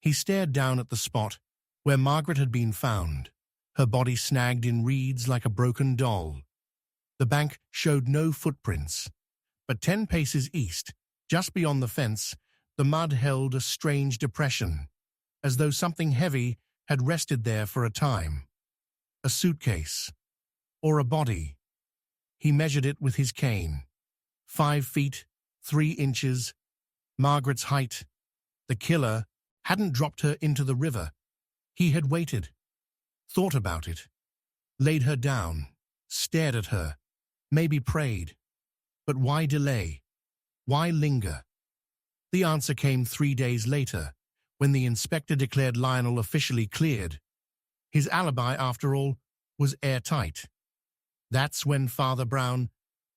He stared down at the spot where Margaret had been found, her body snagged in reeds like a broken doll. The bank showed no footprints, but 10 paces east, just beyond the fence, the mud held a strange depression, as though something heavy had rested there for a time. A suitcase, or a body. He measured it with his cane. 5 feet, 3 inches, Margaret's height. The killer hadn't dropped her into the river. He had waited, thought about it, laid her down, stared at her, maybe prayed. But why delay? Why linger? The answer came 3 days later, when the inspector declared Lionel officially cleared. His alibi, after all, was airtight. That's when Father Brown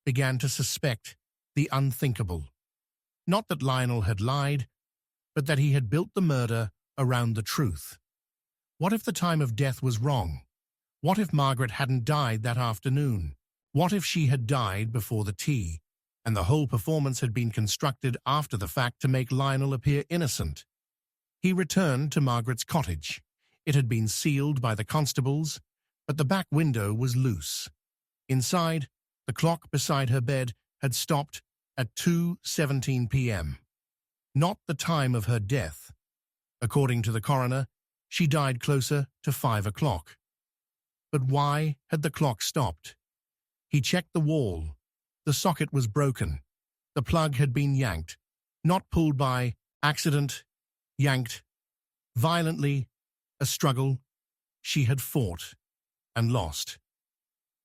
began to suspect the unthinkable. Not that Lionel had lied, but that he had built the murder around the truth. What if the time of death was wrong? What if Margaret hadn't died that afternoon? What if she had died before the tea, and the whole performance had been constructed after the fact to make Lionel appear innocent? He returned to Margaret's cottage. It had been sealed by the constables, but the back window was loose. Inside, the clock beside her bed had stopped at 2:17 p.m. Not the time of her death. According to the coroner, she died closer to 5 o'clock. But why had the clock stopped? He checked the wall. The socket was broken. The plug had been yanked, not pulled by accident, yanked violently, a struggle. She had fought and lost.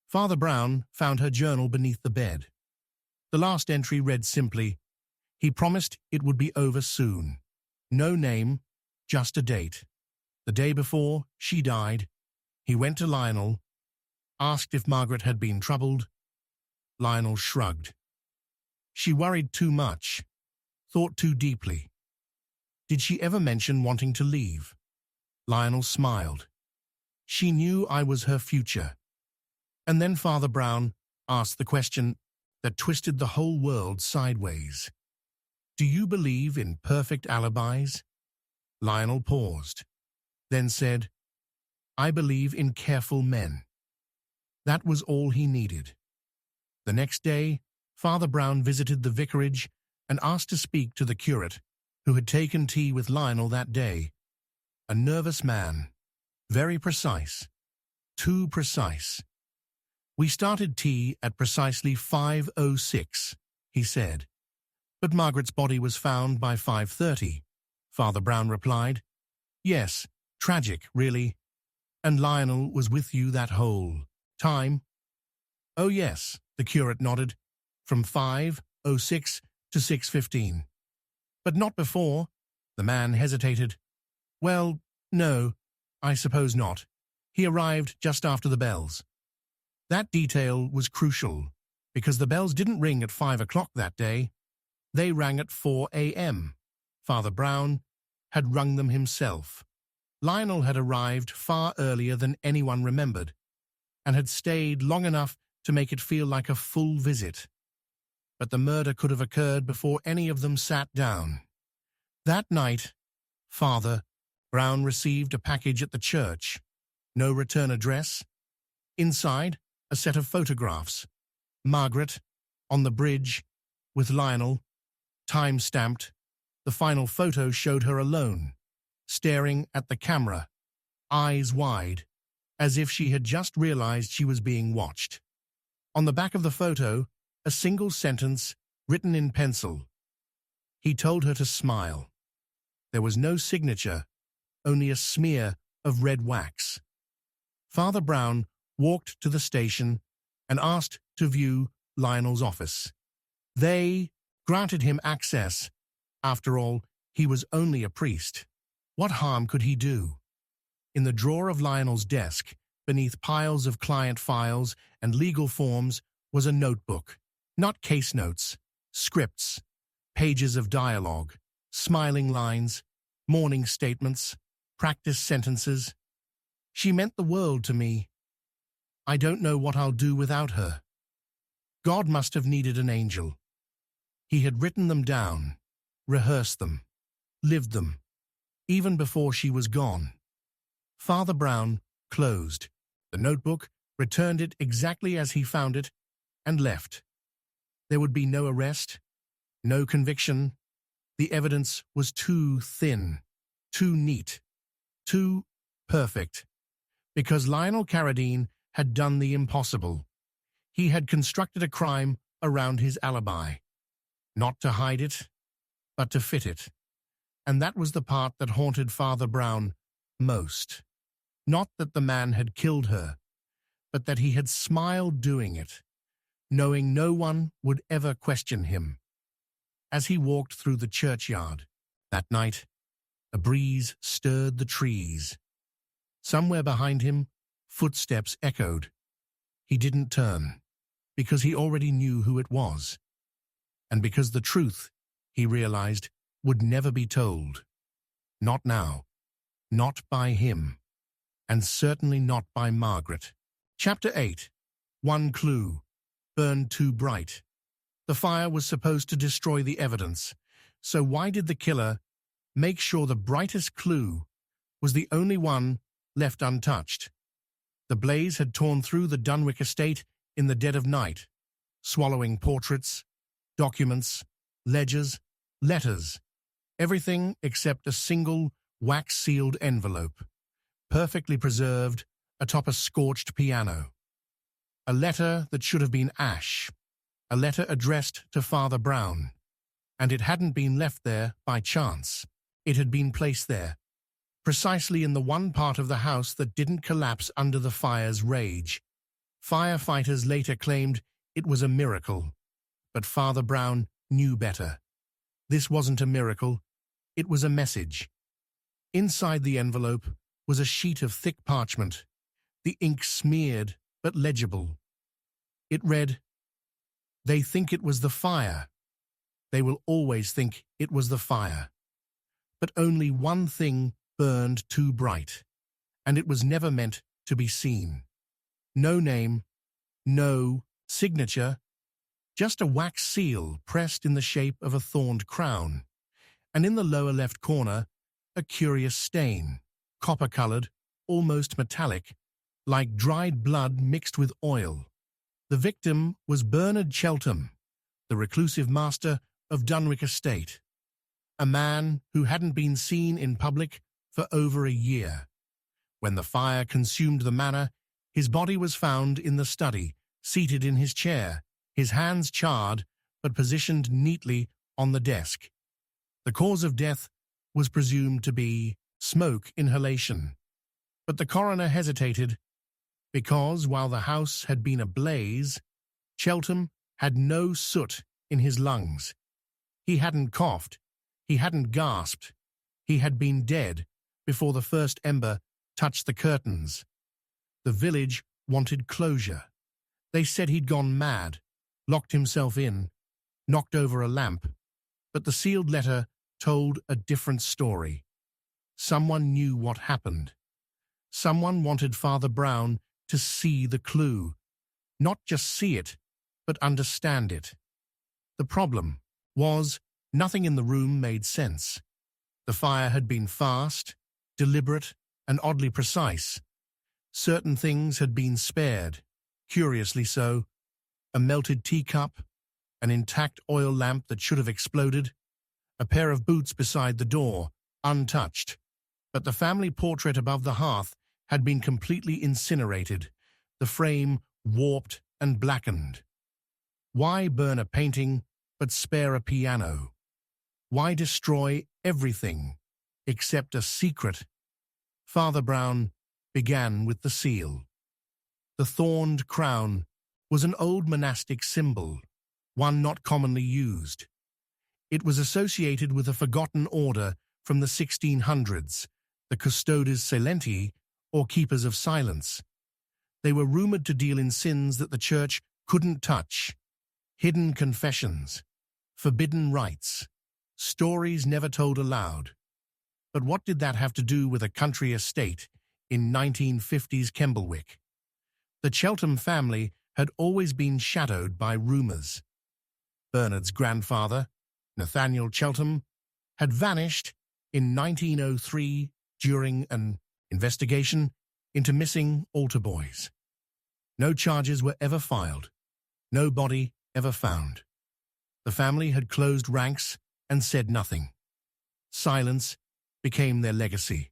Father Brown found her journal beneath the bed. The last entry read simply, he promised it would be over soon. No name, just a date. The day before she died, he went to Lionel, asked if Margaret had been troubled. Lionel shrugged. She worried too much, thought too deeply. Did she ever mention wanting to leave? Lionel smiled. She knew I was her future. And then Father Brown asked the question that twisted the whole world sideways. Do you believe in perfect alibis? Lionel paused, then said, I believe in careful men. That was all he needed. The next day, Father Brown visited the vicarage and asked to speak to the curate, who had taken tea with Lionel that day. A nervous man, very precise, too precise. We started tea at precisely 5:06, he said. But Margaret's body was found by 5:30, Father Brown replied. Yes, tragic, really. And Lionel was with you that whole time? Oh yes, the curate nodded, from 5:06 to 6:15. But not before. The man hesitated. Well, no, I suppose not. He arrived just after the bells. That detail was crucial, because the bells didn't ring at 5 o'clock that day. They rang at 4 a.m. Father Brown had rung them himself. Lionel had arrived far earlier than anyone remembered, and had stayed long enough to make it feel like a full visit. But the murder could have occurred before any of them sat down. That night, Father Brown received a package at the church. No return address. Inside, a set of photographs. Margaret, on the bridge, with Lionel, time-stamped. The final photo showed her alone, staring at the camera, eyes wide, as if she had just realized she was being watched. On the back of the photo, a single sentence written in pencil. He told her to smile. There was no signature, only a smear of red wax. Father Brown walked to the station and asked to view Lionel's office. They granted him access. After all, he was only a priest. What harm could he do? In the drawer of Lionel's desk, beneath piles of client files and legal forms, was a notebook. Not case notes, scripts, pages of dialogue, smiling lines, morning statements, practice sentences. She meant the world to me. I don't know what I'll do without her. God must have needed an angel. He had written them down, rehearsed them, lived them, even before she was gone. Father Brown closed the notebook, returned it exactly as he found it, and left. There would be no arrest, no conviction. The evidence was too thin, too neat, too perfect. Because Lionel Carradine had done the impossible. He had constructed a crime around his alibi. Not to hide it, but to fit it. And that was the part that haunted Father Brown most. Not that the man had killed her, but that he had smiled doing it, knowing no one would ever question him. As he walked through the churchyard that night, a breeze stirred the trees. Somewhere behind him, footsteps echoed. He didn't turn, because he already knew who it was, and because the truth, he realized, would never be told. Not now, not by him, and certainly not by Margaret. Chapter 8. One clue. Burned too bright. The fire was supposed to destroy the evidence, so why did the killer make sure the brightest clue was the only one left untouched? The blaze had torn through the Dunwick estate in the dead of night, swallowing portraits, documents, ledgers, letters, everything except a single wax-sealed envelope, perfectly preserved atop a scorched piano. A letter that should have been ash, a letter addressed to Father Brown, and it hadn't been left there by chance. It had been placed there, precisely in the one part of the house that didn't collapse under the fire's rage. Firefighters later claimed it was a miracle, but Father Brown knew better. This wasn't a miracle, it was a message. Inside the envelope was a sheet of thick parchment, the ink smeared but legible. It read, "They think it was the fire. They will always think it was the fire. But only one thing burned too bright, and it was never meant to be seen. No name, no signature, just a wax seal pressed in the shape of a thorned crown, and in the lower left corner, a curious stain, copper-colored, almost metallic, like dried blood mixed with oil. The victim was Bernard Chesterton, the reclusive master of Dunwick Estate, a man who hadn't been seen in public for over a year. When the fire consumed the manor, his body was found in the study, seated in his chair, his hands charred but positioned neatly on the desk. The cause of death was presumed to be smoke inhalation, but the coroner hesitated because, while the house had been ablaze, Chesterton had no soot in his lungs. He hadn't coughed, he hadn't gasped, he had been dead before the first ember touched the curtains. The village wanted closure. They said he'd gone mad, locked himself in, knocked over a lamp, but the sealed letter told a different story. Someone knew what happened. Someone wanted Father Brown to see the clue, not just see it, but understand it. The problem was nothing in the room made sense. The fire had been fast, deliberate, and oddly precise. Certain things had been spared, curiously so: a melted teacup, an intact oil lamp that should have exploded, a pair of boots beside the door, untouched. But the family portrait above the hearth had been completely incinerated, the frame warped and blackened. Why burn a painting but spare a piano? Why destroy everything except a secret? Father Brown began with the seal. The thorned crown was an old monastic symbol, one not commonly used. It was associated with a forgotten order from the 1600s, the Custodes Silenti, or Keepers of Silence. They were rumored to deal in sins that the church couldn't touch: hidden confessions, forbidden rites, stories never told aloud. But what did that have to do with a country estate in 1950s Kemblewick? The Cheltham family had always been shadowed by rumours. Bernard's grandfather, Nathaniel Cheltham, had vanished in 1903 during an investigation into missing altar boys. No charges were ever filed, no body ever found. The family had closed ranks and said nothing. Silence became their legacy.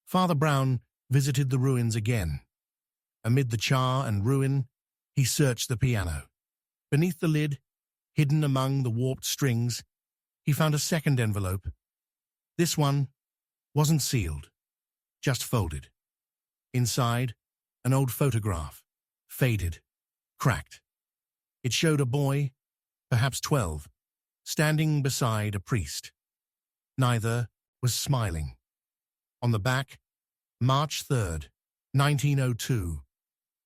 Father Brown visited the ruins again. Amid the char and ruin, he searched the piano. Beneath the lid, hidden among the warped strings, he found a second envelope. This one wasn't sealed, just folded. Inside, an old photograph, faded, cracked. It showed a boy, perhaps 12, standing beside a priest. Neither was smiling. On the back, March 3rd, 1902.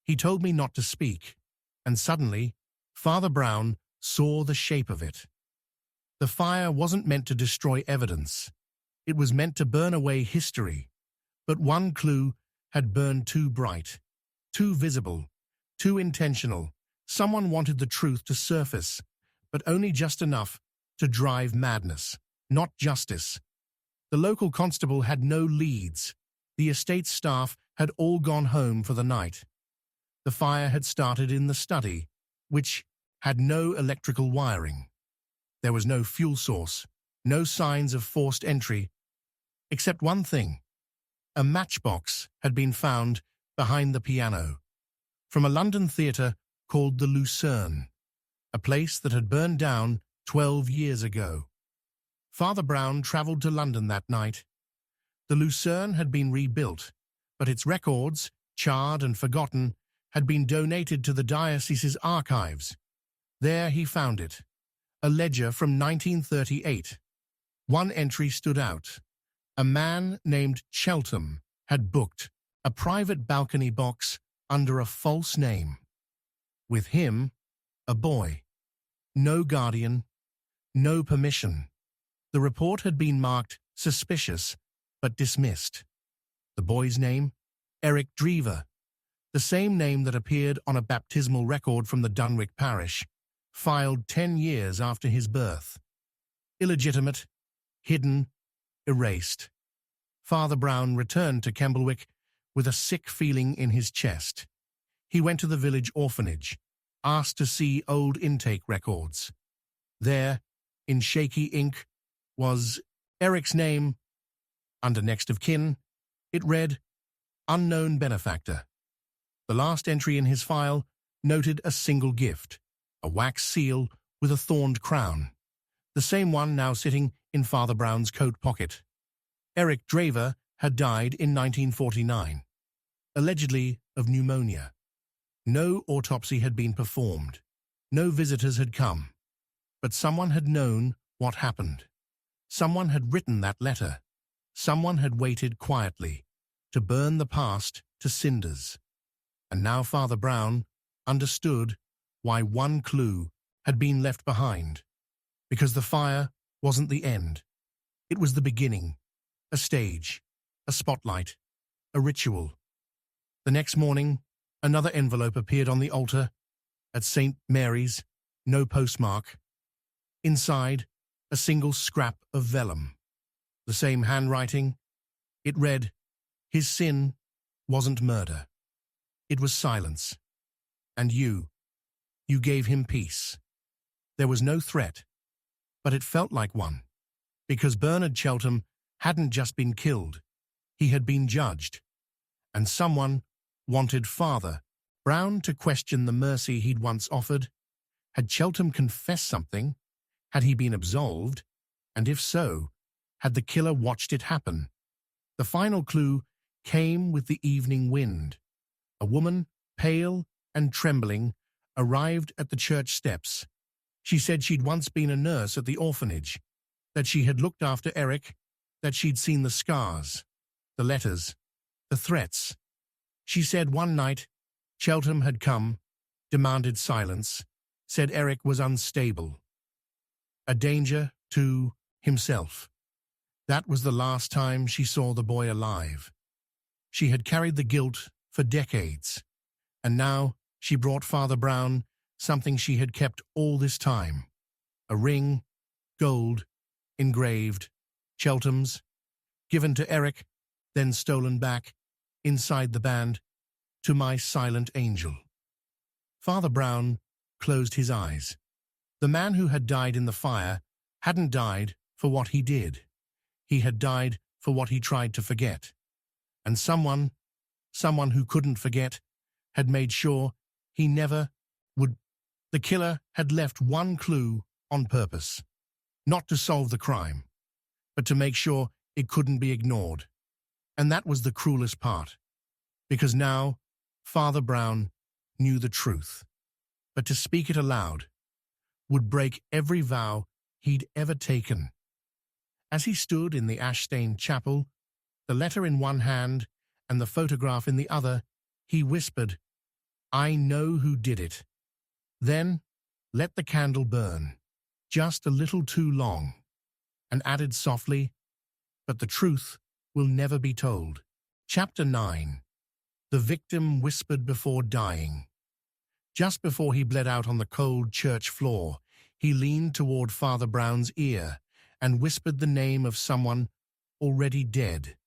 He told me not to speak, and suddenly, Father Brown saw the shape of it. The fire wasn't meant to destroy evidence. It was meant to burn away history. But one clue had burned too bright, too visible, too intentional. Someone wanted the truth to surface, but only just enough to drive madness, not justice. The local constable had no leads. The estate staff had all gone home for the night. The fire had started in the study, which had no electrical wiring. There was no fuel source, no signs of forced entry, except one thing. A matchbox had been found behind the piano, from a London theatre called the Lucerne, a place that had burned down 12 years ago. Father Brown travelled to London that night. The Lucerne had been rebuilt, but its records, charred and forgotten, had been donated to the diocese's archives. There he found it, a ledger from 1938. One entry stood out. A man named Cheltham had booked a private balcony box under a false name. With him, a boy. No guardian, no permission. The report had been marked suspicious, but dismissed. The boy's name? Eric Drever, the same name that appeared on a baptismal record from the Dunwich parish, filed 10 years after his birth. Illegitimate, hidden, erased. Father Brown returned to Kemblewick with a sick feeling in his chest. He went to the village orphanage, asked to see old intake records. There, in shaky ink, was Eric's name. Under next of kin, it read, "Unknown benefactor." The last entry in his file noted a single gift, a wax seal with a thorned crown, the same one now sitting in Father Brown's coat pocket. Eric Drever had died in 1949, allegedly of pneumonia. No autopsy had been performed. No visitors had come. But someone had known what happened. Someone had written that letter. Someone had waited quietly to burn the past to cinders. And now Father Brown understood why one clue had been left behind. Because the fire wasn't the end. It was the beginning. A stage, a spotlight, a ritual. The next morning, another envelope appeared on the altar at St. Mary's, no postmark. Inside, a single scrap of vellum. The same handwriting. It read, "His sin wasn't murder. It was silence. And you gave him peace." There was no threat, but it felt like one, because Bernard Chesterton hadn't just been killed, he had been judged, and someone wanted Father Brown to question the mercy he'd once offered. Had Chesterton confessed something? Had he been absolved? And if so, had the killer watched it happen? The final clue came with the evening wind. A woman, pale and trembling, arrived at the church steps. She said she'd once been a nurse at the orphanage, that she had looked after Eric, that she'd seen the scars, the letters, the threats. She said one night, Chesterton had come, demanded silence, said Eric was unstable, a danger to himself. That was the last time she saw the boy alive. She had carried the guilt for decades, and now she brought Father Brown something she had kept all this time. A ring, gold, engraved, Cheltenham's, given to Eric, then stolen back, inside the band, to my silent angel. Father Brown closed his eyes. The man who had died in the fire hadn't died for what he did. He had died for what he tried to forget. And someone who couldn't forget, had made sure he never would. The killer had left one clue on purpose, not to solve the crime, but to make sure it couldn't be ignored. And that was the cruelest part, because now Father Brown knew the truth, but to speak it aloud would break every vow he'd ever taken. As he stood in the ash-stained chapel, the letter in one hand and the photograph in the other, he whispered, "I know who did it." Then let the candle burn, just a little too long, and added softly, "But the truth will never be told." Chapter 9. The victim whispered before dying. Just before he bled out on the cold church floor, he leaned toward Father Brown's ear and whispered the name of someone already dead.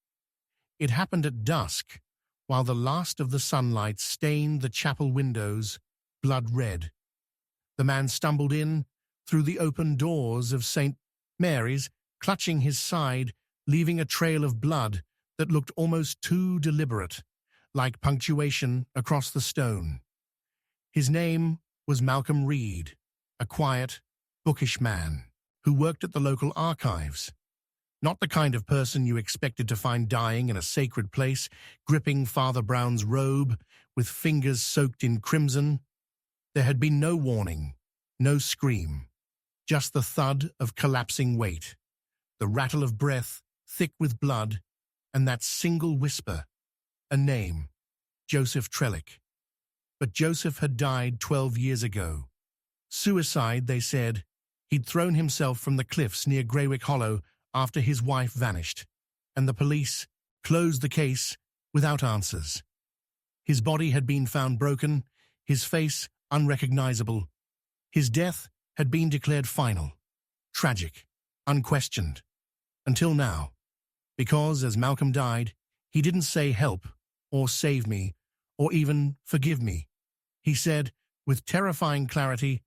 It happened at dusk, while the last of the sunlight stained the chapel windows blood red. The man stumbled in through the open doors of St. Mary's, clutching his side, leaving a trail of blood that looked almost too deliberate, like punctuation across the stone. His name was Malcolm Reed, a quiet, bookish man who worked at the local archives. Not the kind of person you expected to find dying in a sacred place, gripping Father Brown's robe with fingers soaked in crimson. There had been no warning, no scream, just the thud of collapsing weight, the rattle of breath thick with blood, and that single whisper, a name, Joseph Trellick. But Joseph had died 12 years ago. Suicide, they said. He'd thrown himself from the cliffs near Greywick Hollow after his wife vanished, and the police closed the case without answers. His body had been found broken, his face unrecognizable. His death had been declared final, tragic, unquestioned, until now. Because, as Malcolm died, he didn't say help, or save me, or even forgive me. He said, with terrifying clarity,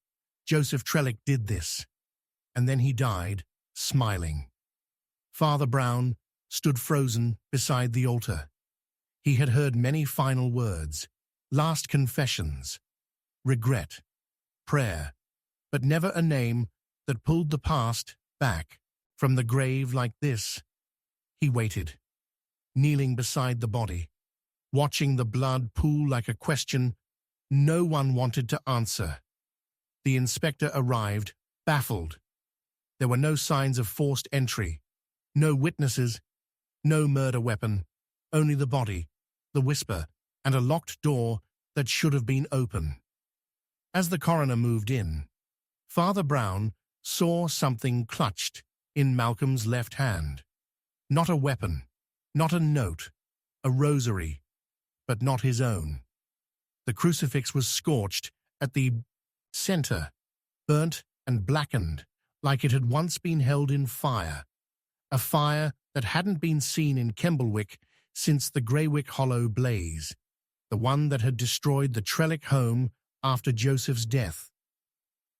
Joseph Trellick did this. And then he died, smiling. Father Brown stood frozen beside the altar. He had heard many final words, last confessions, regret, prayer, but never a name that pulled the past back from the grave like this. He waited, kneeling beside the body, watching the blood pool like a question no one wanted to answer. The inspector arrived, baffled. There were no signs of forced entry, no witnesses, no murder weapon, only the body, the whisper, and a locked door that should have been open. As the coroner moved in, Father Brown saw something clutched in Malcolm's left hand. Not a weapon, not a note, a rosary, but not his own. The crucifix was scorched at the center, burnt and blackened, like it had once been held in fire, a fire that hadn't been seen in Kemblewick since the Greywick Hollow blaze, the one that had destroyed the Trellick home after Joseph's death.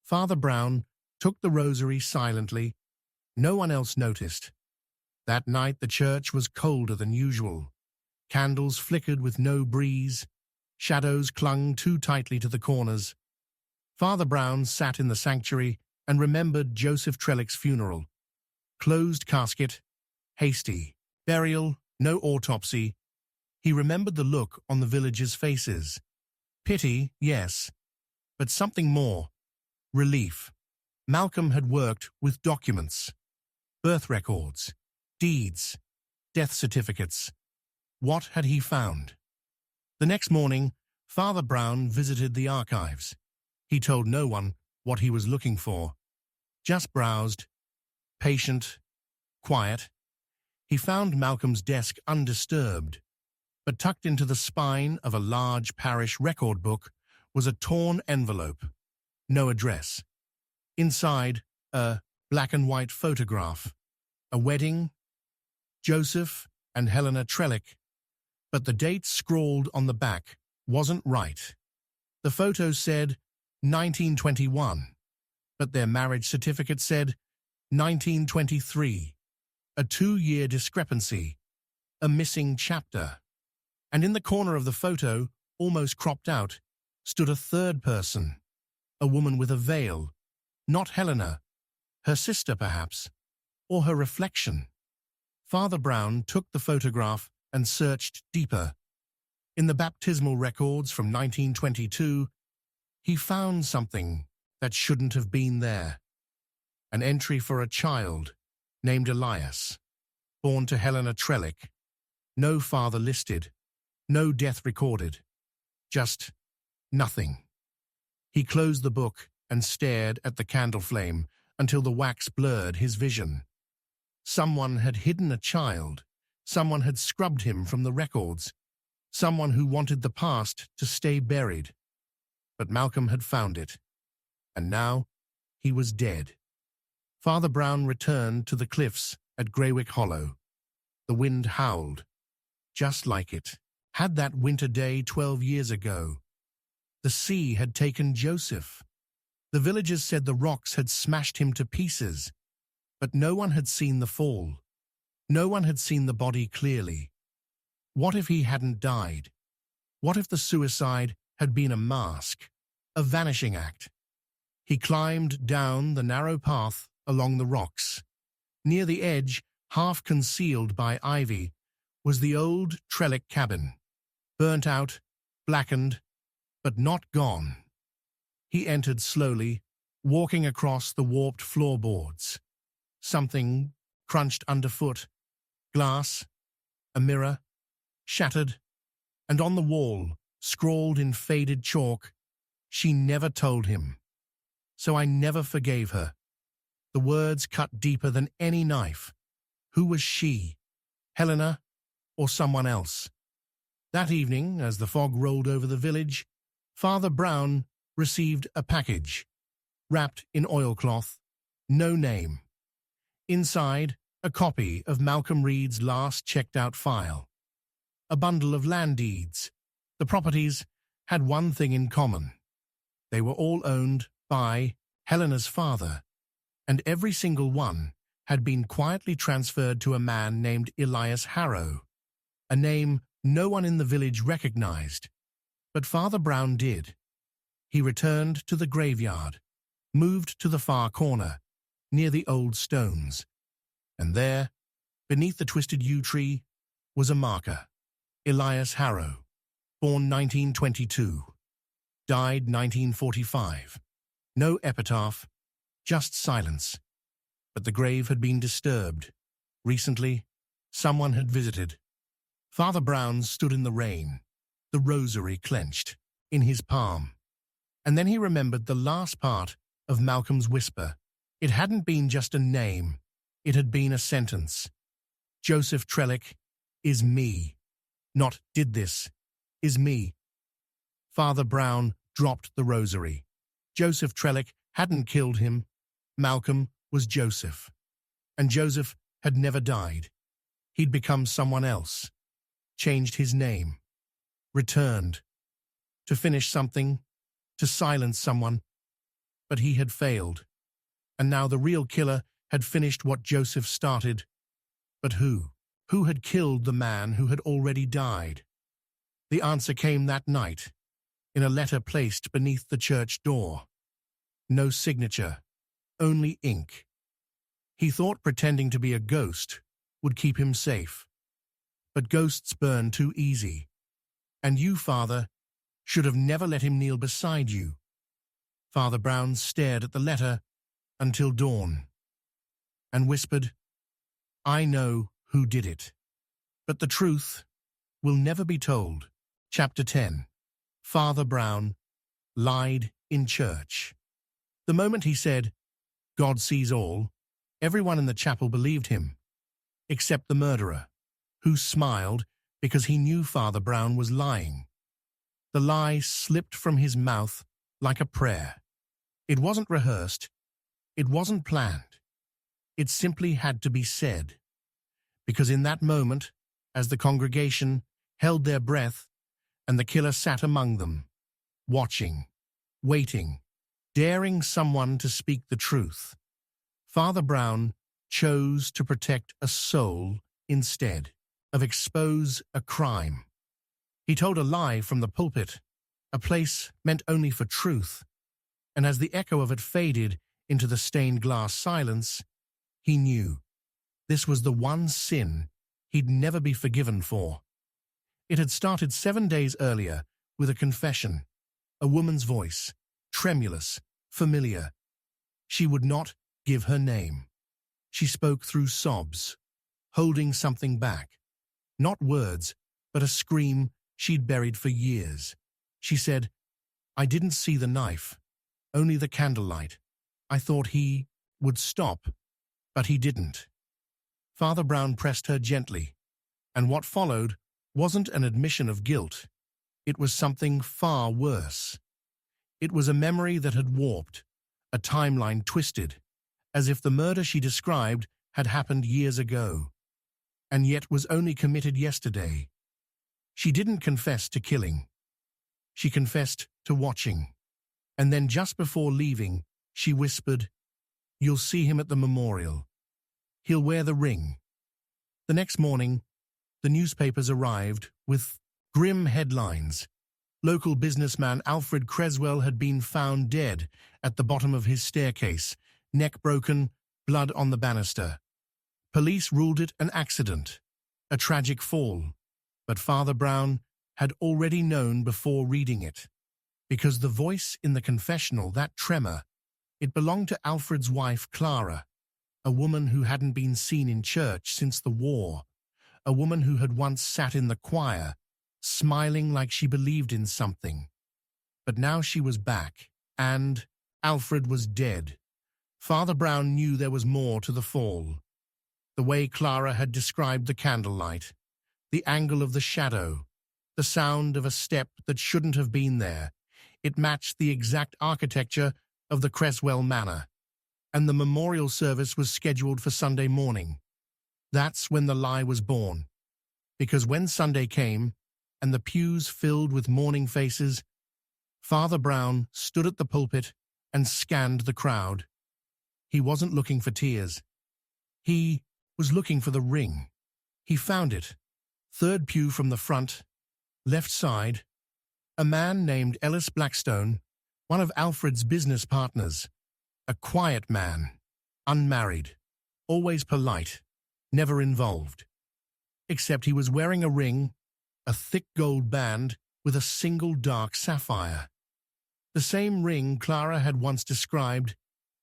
Father Brown took the rosary silently. No one else noticed. That night the church was colder than usual. Candles flickered with no breeze. Shadows clung too tightly to the corners. Father Brown sat in the sanctuary and remembered Joseph Trellick's funeral. Closed casket, hasty, burial, no autopsy. He remembered the look on the villagers' faces. Pity, yes, but something more. Relief. Malcolm had worked with documents, birth records, deeds, death certificates. What had he found? The next morning, Father Brown visited the archives. He told no one what he was looking for. Just browsed, patient, quiet. He found Malcolm's desk undisturbed, but tucked into the spine of a large parish record book was a torn envelope. No address. Inside, a black-and-white photograph. A wedding, Joseph and Helena Trellick. But the date scrawled on the back wasn't right. The photo said 1921, but their marriage certificate said 1923. A 2-year discrepancy. A missing chapter. And in the corner of the photo, almost cropped out, stood a third person. A woman with a veil. Not Helena. Her sister, perhaps. Or her reflection. Father Brown took the photograph and searched deeper. In the baptismal records from 1922, he found something that shouldn't have been there. An entry for a child named Elias, born to Helena Trellick. No father listed, no death recorded. Just nothing. He closed the book and stared at the candle flame until the wax blurred his vision. Someone had hidden a child. Someone had scrubbed him from the records. Someone who wanted the past to stay buried. But Malcolm had found it. And now he was dead. Father Brown returned to the cliffs at Greywick Hollow. The wind howled. Just like it had that winter day 12 years ago. The sea had taken Joseph. The villagers said the rocks had smashed him to pieces. But no one had seen the fall. No one had seen the body clearly. What if he hadn't died? What if the suicide had been a mask, a vanishing act? He climbed down the narrow path along the rocks. Near the edge, half concealed by ivy, was the old Trellick cabin. Burnt out, blackened, but not gone. He entered slowly, walking across the warped floorboards. Something crunched underfoot. Glass, a mirror, shattered, and on the wall, scrawled in faded chalk, "She never told him. So I never forgave her." The words cut deeper than any knife. Who was she? Helena or someone else? That evening, as the fog rolled over the village, Father Brown received a package, wrapped in oilcloth, no name. Inside, a copy of Malcolm Reed's last checked-out file. A bundle of land deeds. The properties had one thing in common. They were all owned by Helena's father, and every single one had been quietly transferred to a man named Elias Harrow, a name no one in the village recognized. But Father Brown did. He returned to the graveyard, moved to the far corner, near the old stones. And there, beneath the twisted yew tree, was a marker. Elias Harrow, born 1922, died 1945. No epitaph, just silence. But the grave had been disturbed. Recently, someone had visited. Father Brown stood in the rain, the rosary clenched in his palm. And then he remembered the last part of Malcolm's whisper. It hadn't been just a name. It had been a sentence. Joseph Trellick is me. Not did this, is me. Father Brown dropped the rosary. Joseph Trellick hadn't killed him. Malcolm was Joseph. And Joseph had never died. He'd become someone else. Changed his name. Returned. To finish something. To silence someone. But he had failed. And now the real killer had finished what Joseph started. But who? Who had killed the man who had already died? The answer came that night, in a letter placed beneath the church door. No signature, only ink. He thought pretending to be a ghost would keep him safe. But ghosts burn too easy. And you, Father, should have never let him kneel beside you. Father Brown stared at the letter until dawn, and whispered, I know who did it. But the truth will never be told. Chapter 10. Father Brown lied in church. The moment he said, God sees all, everyone in the chapel believed him, except the murderer, who smiled because he knew Father Brown was lying. The lie slipped from his mouth like a prayer. It wasn't rehearsed. It wasn't planned. It simply had to be said. Because in that moment, as the congregation held their breath and the killer sat among them, watching, waiting, daring someone to speak the truth, Father Brown chose to protect a soul instead of expose a crime. He told a lie from the pulpit, a place meant only for truth, and as the echo of it faded into the stained glass silence, he knew this was the one sin he'd never be forgiven for. It had started 7 days earlier with a confession, a woman's voice, tremulous, familiar. She would not give her name. She spoke through sobs, holding something back. Not words, but a scream she'd buried for years. She said, I didn't see the knife, only the candlelight. I thought he would stop, but he didn't. Father Brown pressed her gently, and what followed wasn't an admission of guilt. It was something far worse. It was a memory that had warped, a timeline twisted, as if the murder she described had happened years ago, and yet was only committed yesterday. She didn't confess to killing. She confessed to watching. And then just before leaving, she whispered, You'll see him at the memorial. He'll wear the ring. The next morning, the newspapers arrived with grim headlines. Local businessman Alfred Creswell had been found dead at the bottom of his staircase, neck broken, blood on the banister. Police ruled it an accident, a tragic fall, but Father Brown had already known before reading it, because the voice in the confessional, that tremor, it belonged to Alfred's wife Clara, a woman who hadn't been seen in church since the war, a woman who had once sat in the choir, smiling like she believed in something. But now she was back, and Alfred was dead. Father Brown knew there was more to the fall. The way Clara had described the candlelight, the angle of the shadow, the sound of a step that shouldn't have been there. It matched the exact architecture of the Creswell Manor, and the memorial service was scheduled for Sunday morning. That's when the lie was born, because when Sunday came and the pews filled with mourning faces, Father Brown stood at the pulpit and scanned the crowd. He wasn't looking for tears. He was looking for the ring. He found it. Third pew from the front, left side. A man named Ellis Blackstone, one of Alfred's business partners. A quiet man, unmarried, always polite, never involved. Except he was wearing a ring, a thick gold band with a single dark sapphire. The same ring Clara had once described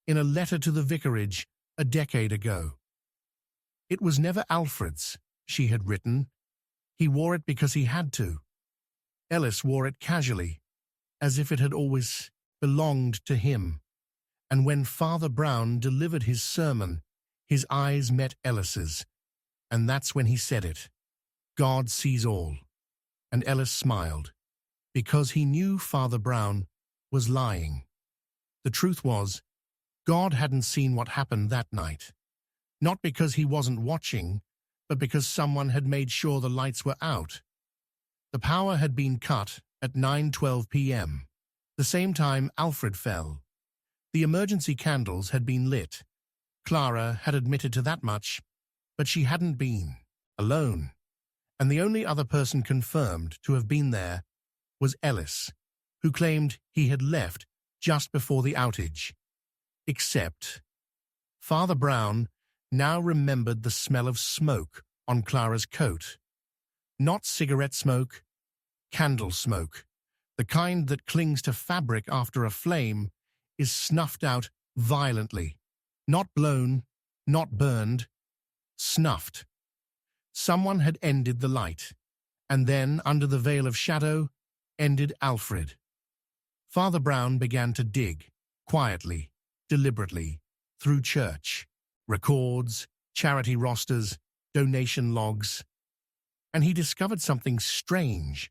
in a letter to the vicarage a decade ago. It was never Alfred's, she had written. He wore it because he had to. Ellis wore it casually, as if it had always belonged to him. And when Father Brown delivered his sermon, his eyes met Ellis's, And that's when he said it. God sees all. And Ellis smiled, because he knew Father Brown was lying. The truth was, God hadn't seen what happened that night. Not because he wasn't watching, but because someone had made sure the lights were out. The power had been cut at 9:12 p.m., the same time Alfred fell. The emergency candles had been lit. Clara had admitted to that much, but she hadn't been alone. And the only other person confirmed to have been there was Ellis, who claimed he had left just before the outage. Except Father Brown now remembered the smell of smoke on Clara's coat. Not cigarette smoke, candle smoke. The kind that clings to fabric after a flame is snuffed out violently. Not blown, not burned, snuffed. Someone had ended the light, and then, under the veil of shadow, ended Alfred. Father Brown began to dig, quietly, deliberately, through church, records, charity rosters, donation logs, and he discovered something strange.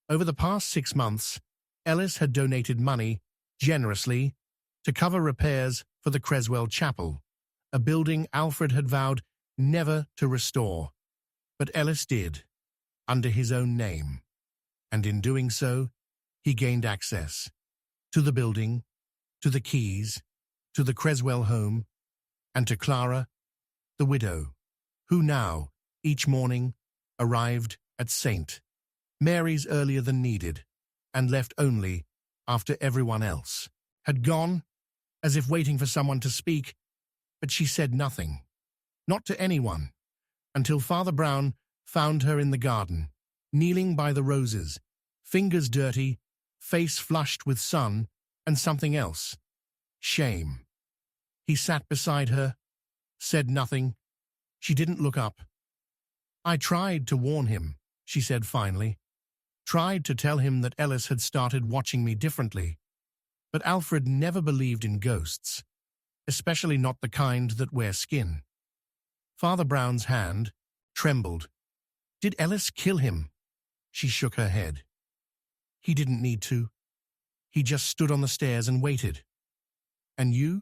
Over the past 6 months, Ellis had donated money, generously, to cover repairs for the Creswell Chapel, a building Alfred had vowed never to restore. But Ellis did, under his own name, and in doing so, he gained access to the building, to the keys, to the Creswell home, and to Clara, the widow, who now, each morning, arrived at St. Mary's earlier than needed, and left only after everyone else had gone, as if waiting for someone to speak, but she said nothing, not to anyone, until Father Brown found her in the garden, kneeling by the roses, fingers dirty, face flushed with sun, and something else. Shame. He sat beside her, said nothing. She didn't look up. I tried to warn him, she said finally. Tried to tell him that Ellis had started watching me differently. But Alfred never believed in ghosts, especially not the kind that wear skin. Father Brown's hand trembled. Did Ellis kill him? She shook her head. He didn't need to. He just stood on the stairs and waited. And you?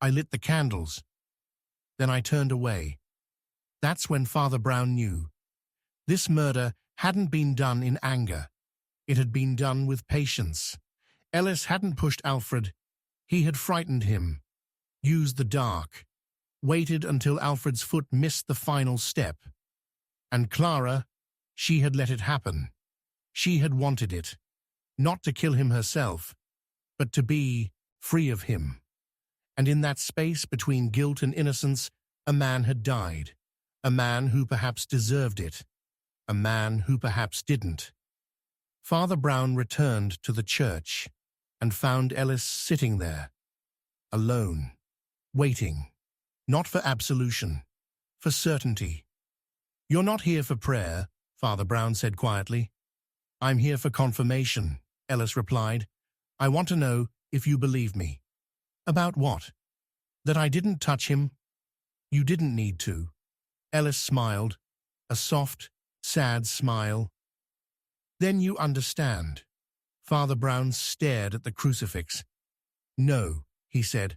I lit the candles. Then I turned away. That's when Father Brown knew. This murder hadn't been done in anger. It had been done with patience. Ellis hadn't pushed Alfred. He had frightened him, used the dark, waited until Alfred's foot missed the final step. And Clara, she had let it happen. She had wanted it, not to kill him herself, but to be free of him. And in that space between guilt and innocence, a man had died, a man who perhaps deserved it, a man who perhaps didn't. Father Brown returned to the church and found Ellis sitting there, alone, waiting, not for absolution, for certainty. You're not here for prayer, Father Brown said quietly. I'm here for confirmation, Ellis replied. I want to know if you believe me. About what? That I didn't touch him? You didn't need to. Ellis smiled, a soft, sad smile. Then you understand. Father Brown stared at the crucifix. No, he said.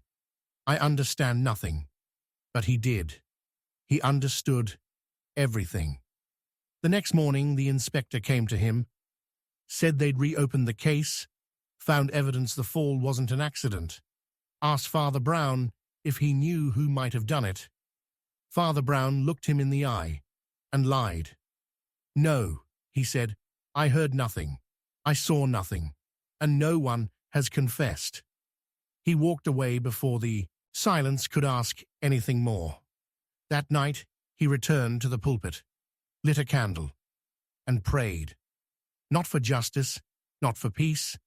I understand nothing. But he did. He understood everything. The next morning, the inspector came to him, said they'd reopened the case, found evidence the fall wasn't an accident, asked Father Brown if he knew who might have done it. Father Brown looked him in the eye and lied. No, he said, I heard nothing. I saw nothing, and no one has confessed. He walked away before the silence could ask anything more. That night, he returned to the pulpit, lit a candle, and prayed. Not for justice, not for peace,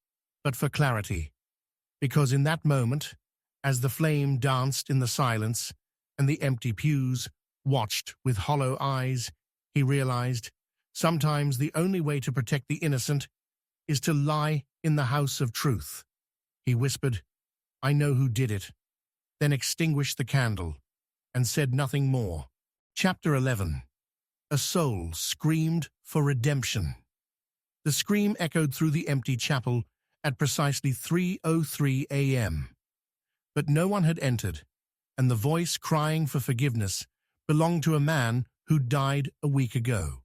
but for clarity. Because in that moment, as the flame danced in the silence and the empty pews watched with hollow eyes, he realized sometimes the only way to protect the innocent is to lie in the house of truth. He whispered, I know who did it, then extinguished the candle and said nothing more. Chapter 11. A soul screamed for redemption. The scream echoed through the empty chapel at precisely 3:03 a.m. But no one had entered, and the voice crying for forgiveness belonged to a man who died a week ago.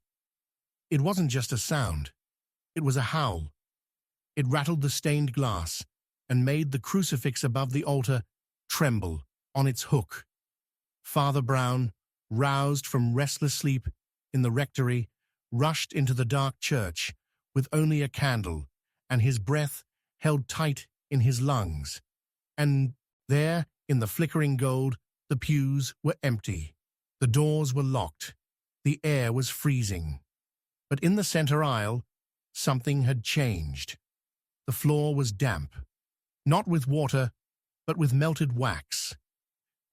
It wasn't just a sound. It was a howl. It rattled the stained glass and made the crucifix above the altar tremble on its hook. Father Brown, roused from restless sleep in the rectory, rushed into the dark church with only a candle and his breath held tight in his lungs. And there, in the flickering gold, the pews were empty. The doors were locked. The air was freezing. But in the center aisle, something had changed. The floor was damp, not with water, but with melted wax,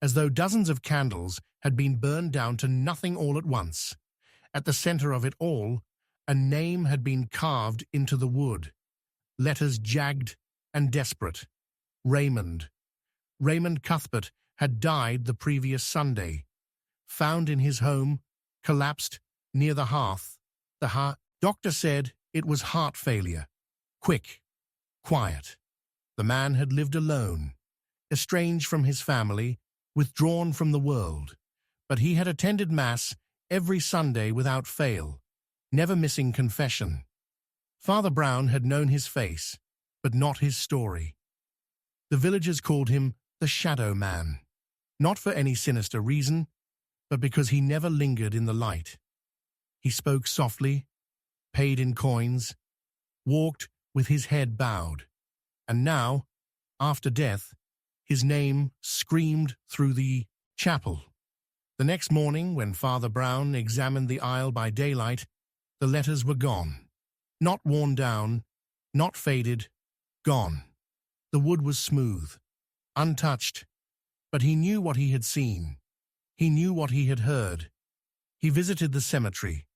as though dozens of candles had been burned down to nothing all at once. At the center of it all, a name had been carved into the wood, letters jagged and desperate. Raymond. Raymond Cuthbert had died the previous Sunday, found in his home, collapsed near the hearth. The doctor said it was heart failure. Quick, quiet. The man had lived alone, estranged from his family, withdrawn from the world. But he had attended Mass every Sunday without fail, never missing confession. Father Brown had known his face, but not his story. The villagers called him the Shadow Man, not for any sinister reason, but because he never lingered in the light. He spoke softly, paid in coins, walked with his head bowed. And now, after death, his name screamed through the chapel. The next morning, when Father Brown examined the aisle by daylight, the letters were gone. Not worn down, not faded, gone. The wood was smooth, untouched, but he knew what he had seen. He knew what he had heard. He visited the cemetery.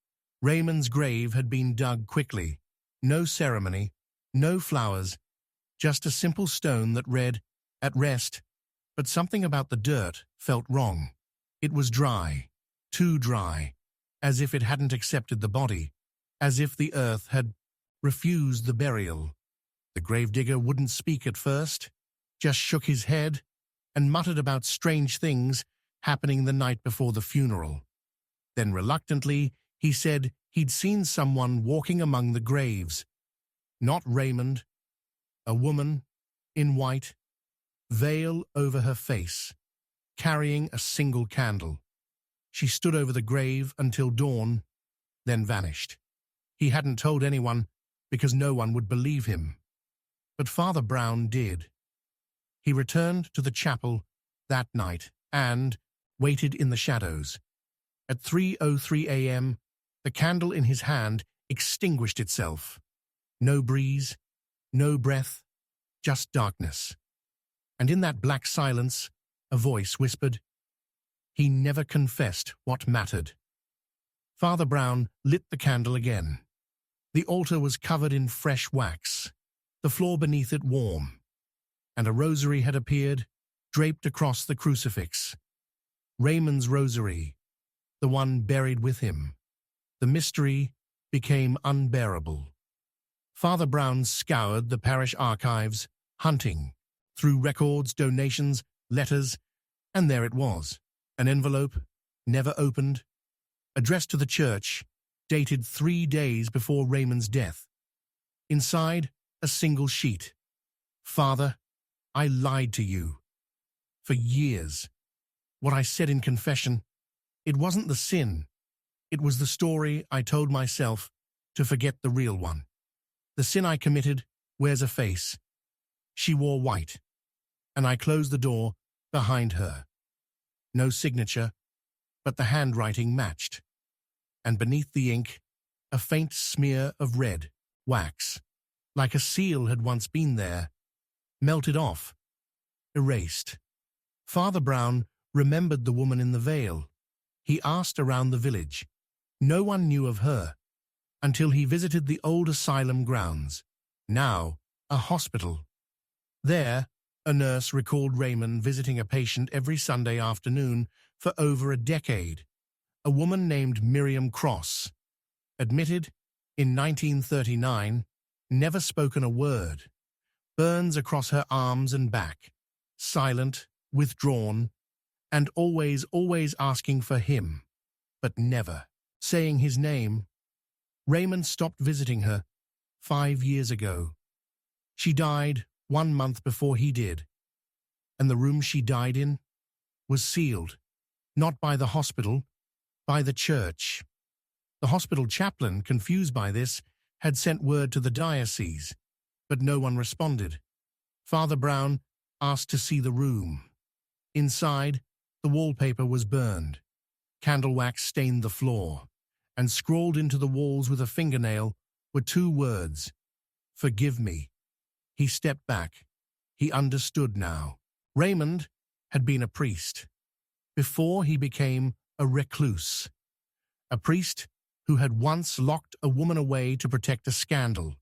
Raymond's grave had been dug quickly. No ceremony, no flowers, just a simple stone that read, "At rest," but something about the dirt felt wrong. It was dry, too dry, as if it hadn't accepted the body, as if the earth had refused the burial. The gravedigger wouldn't speak at first, just shook his head and muttered about strange things happening the night before the funeral. Then reluctantly, he said he'd seen someone walking among the graves. Not Raymond, a woman, in white, veil over her face, carrying a single candle. She stood over the grave until dawn, then vanished. He hadn't told anyone because no one would believe him. But Father Brown did. He returned to the chapel that night and waited in the shadows. At 3:03 a.m., the candle in his hand extinguished itself. No breeze, no breath, just darkness. And in that black silence, a voice whispered, "He never confessed what mattered." Father Brown lit the candle again. The altar was covered in fresh wax, the floor beneath it warm, and a rosary had appeared, draped across the crucifix. Raymond's rosary, the one buried with him. The mystery became unbearable. Father Brown scoured the parish archives, hunting through records, donations, letters, and there it was, an envelope, never opened, addressed to the church, dated 3 days before Raymond's death. Inside, a single sheet. "Father, I lied to you. For years. What I said in confession, it wasn't the sin. It was the story I told myself to forget the real one. The sin I committed wears a face. She wore white, and I closed the door behind her. No signature, but the handwriting matched. And beneath the ink, a faint smear of red wax, like a seal had once been there, melted off, erased." Father Brown remembered the woman in the veil. He asked around the village. No one knew of her, until he visited the old asylum grounds, now a hospital. There, a nurse recalled Raymond visiting a patient every Sunday afternoon for over a decade, A woman named Miriam Cross, admitted in 1939, never spoken a word, burns across her arms and back, silent, withdrawn, and always asking for him, but never saying his name. Raymond stopped visiting her 5 years ago. She died 1 month before he did, and the room she died in was sealed, not by the hospital, by the church. The hospital chaplain, confused by this, had sent word to the diocese, but no one responded. Father Brown asked to see the room. Inside, the wallpaper was burned. Candle wax stained the floor, and scrawled into the walls with a fingernail were 2 words, "Forgive me." He stepped back. He understood now. Raymond had been a priest before he became a recluse, a priest who had once locked a woman away to protect a scandal,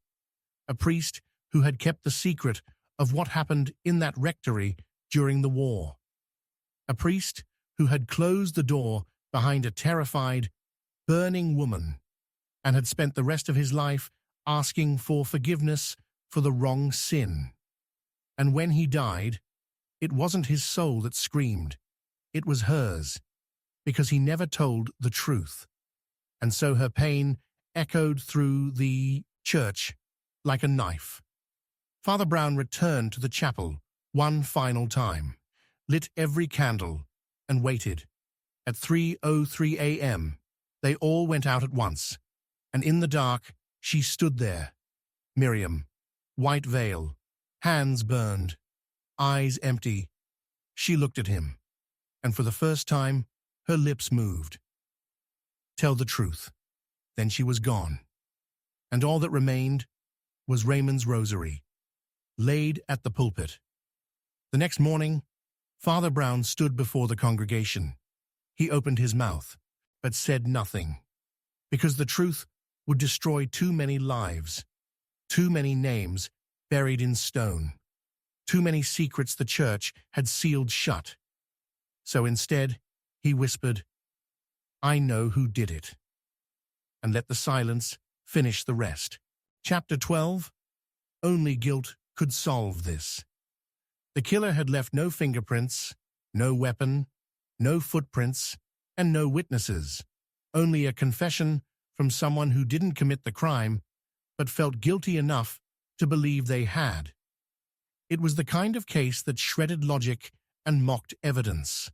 a priest who had kept the secret of what happened in that rectory during the war, a priest who had closed the door behind a terrified, burning woman and had spent the rest of his life asking for forgiveness for the wrong sin. And when he died, it wasn't his soul that screamed, it was hers, because he never told the truth. And so her pain echoed through the church like a knife. Father Brown returned to the chapel one final time, lit every candle, and waited. At 3:03 a.m., they all went out at once, and in the dark, she stood there. Miriam, white veil, hands burned, eyes empty. She looked at him, and for the first time, her lips moved. Tell the truth. Then she was gone, and all that remained was Raymond's rosary, laid at the pulpit. The next morning, Father Brown stood before the congregation. He opened his mouth, but said nothing, because the truth would destroy too many lives, too many names buried in stone, too many secrets the church had sealed shut. So instead, he whispered, "I know who did it," and let the silence finish the rest. Chapter 12. Only guilt could solve this. The killer had left no fingerprints, no weapon, no footprints, and no witnesses, only a confession from someone who didn't commit the crime, but felt guilty enough to believe they had. It was the kind of case that shredded logic and mocked evidence.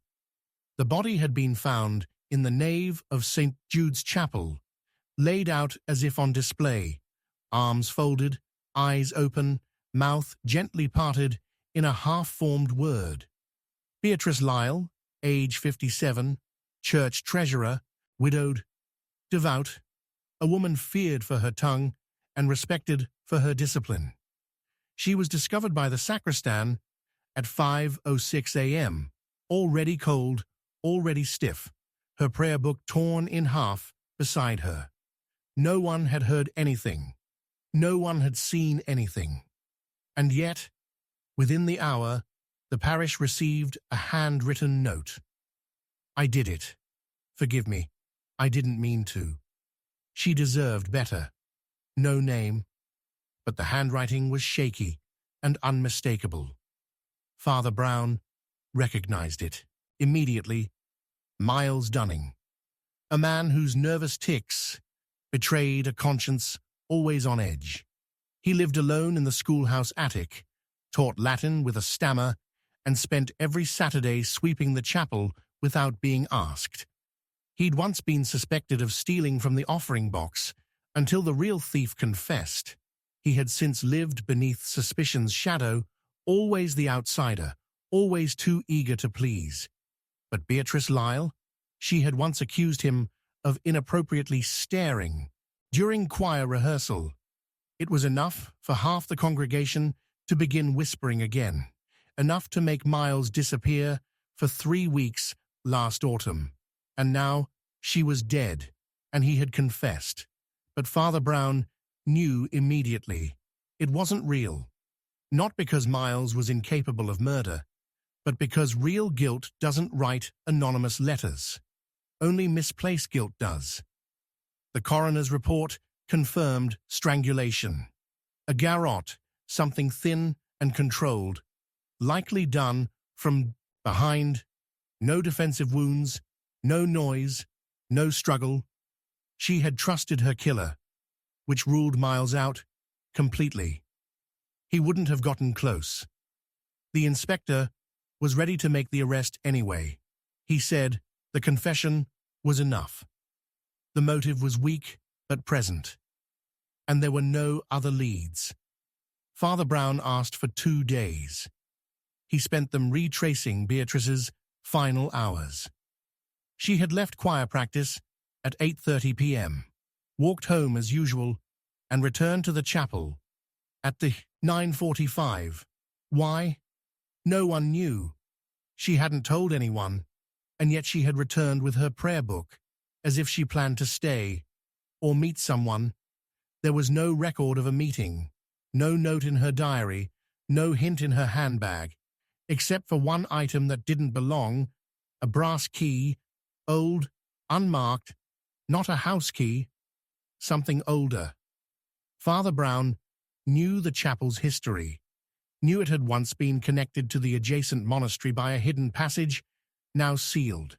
The body had been found in the nave of St. Jude's Chapel, laid out as if on display, arms folded, eyes open, mouth gently parted in a half-formed word. Beatrice Lyle, age 57, church treasurer, widowed, devout, a woman feared for her tongue and respected for her discipline. She was discovered by the sacristan at 5:06 a.m., already cold, already stiff, her prayer book torn in half beside her. No one had heard anything. No one had seen anything. And yet, within the hour, the parish received a handwritten note. "I did it. Forgive me. I didn't mean to." She deserved better. No name, but the handwriting was shaky and unmistakable. Father Brown recognized it immediately. Miles Dunning, a man whose nervous tics betrayed a conscience always on edge. He lived alone in the schoolhouse attic, taught Latin with a stammer, and spent every Saturday sweeping the chapel without being asked. He'd once been suspected of stealing from the offering box until the real thief confessed. He had since lived beneath suspicion's shadow, always the outsider, always too eager to please. But Beatrice Lyle, she had once accused him of inappropriately staring during choir rehearsal. It was enough for half the congregation to begin whispering again, enough to make Miles disappear for 3 weeks last autumn. And now she was dead, and he had confessed. But Father Brown knew immediately it wasn't real. Not because Miles was incapable of murder, but because real guilt doesn't write anonymous letters. Only misplaced guilt does. The coroner's report confirmed strangulation. A garrote, something thin and controlled, likely done from behind. No defensive wounds, no noise, no struggle. She had trusted her killer, which ruled Miles out completely. He wouldn't have gotten close. The inspector was ready to make the arrest anyway. He said the confession was enough. The motive was weak but present, and there were no other leads. Father Brown asked for 2 days. He spent them retracing Beatrice's final hours. She had left choir practice at 8:30 p.m., walked home as usual, and returned to the chapel at the 9:45. Why? No one knew. She hadn't told anyone, and yet she had returned with her prayer book, as if she planned to stay or meet someone. There was no record of a meeting, no note in her diary, no hint in her handbag, except for one item that didn't belong, a brass key, old, unmarked, not a house key, something older. Father Brown knew the chapel's history, knew it had once been connected to the adjacent monastery by a hidden passage, now sealed.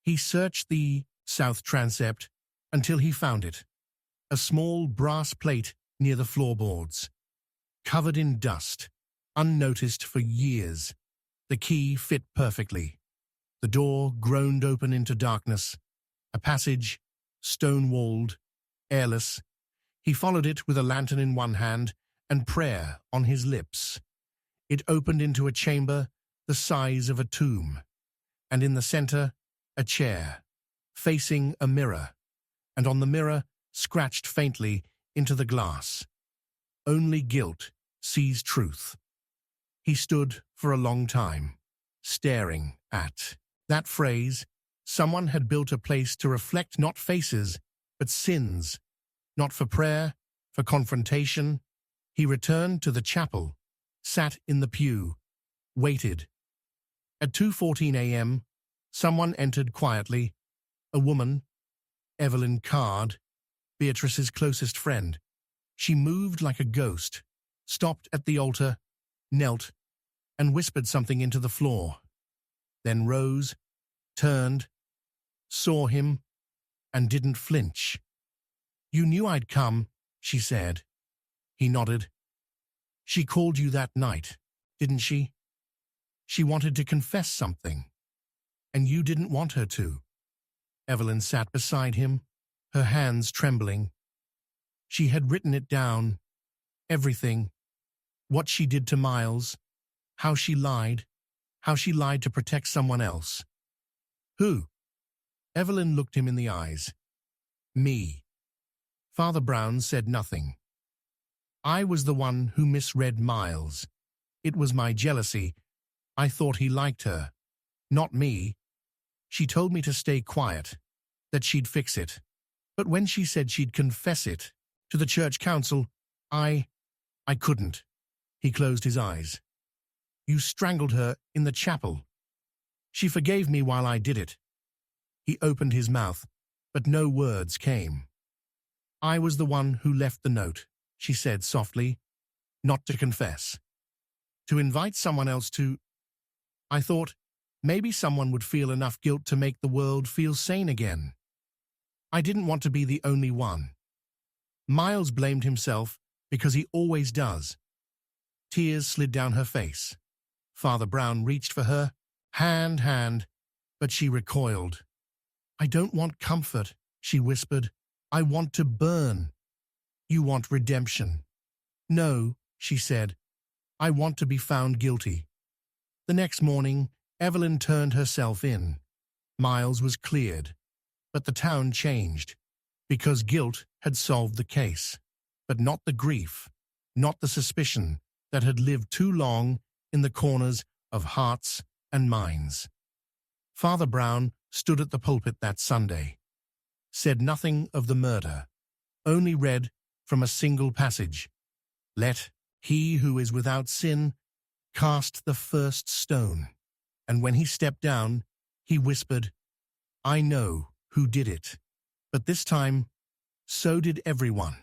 He searched the south transept until he found it, a small brass plate near the floorboards, covered in dust, unnoticed for years. The key fit perfectly. The door groaned open into darkness, a passage, stone-walled, airless. He followed it with a lantern in one hand and prayer on his lips. It opened into a chamber the size of a tomb, and in the center, a chair, facing a mirror, and on the mirror, scratched faintly into the glass. Only guilt sees truth. He stood for a long time, staring at that phrase. Someone had built a place to reflect not faces, but sins, not for prayer, for confrontation. He returned to the chapel, sat in the pew, waited. At 2:14 a.m., someone entered quietly, a woman, Evelyn Card, Beatrice's closest friend. She moved like a ghost, stopped at the altar, knelt, and whispered something into the floor. Then rose, turned, saw him, and didn't flinch. "You knew I'd come," she said. He nodded. "She called you that night, didn't she? She wanted to confess something, and you didn't want her to." Evelyn sat beside him, her hands trembling. She had written it down, everything, what she did to Miles, how she lied to protect someone else. "Who?" Evelyn looked him in the eyes. "Me." Father Brown said nothing. "I was the one who misread Miles. It was my jealousy. I thought he liked her, not me. She told me to stay quiet, that she'd fix it. But when she said she'd confess it to the church council, I couldn't." He closed his eyes. "You strangled her in the chapel. She forgave me while I did it." He opened his mouth, but no words came. "I was the one who left the note," she said softly, "not to confess. To invite someone else to. I thought maybe someone would feel enough guilt to make the world feel sane again. I didn't want to be the only one." Miles blamed himself because he always does. Tears slid down her face. Father Brown reached for her, hand, but she recoiled. "I don't want comfort," she whispered. "I want to burn." "You want redemption." "No," she said. "I want to be found guilty." The next morning, Evelyn turned herself in. Miles was cleared, but the town changed, because guilt had solved the case, but not the grief, not the suspicion that had lived too long in the corners of hearts and minds. Father Brown stood at the pulpit that Sunday, said nothing of the murder, only read from a single passage. "Let he who is without sin cast the first stone." And when he stepped down, he whispered, I know who did it. But this time, so did everyone.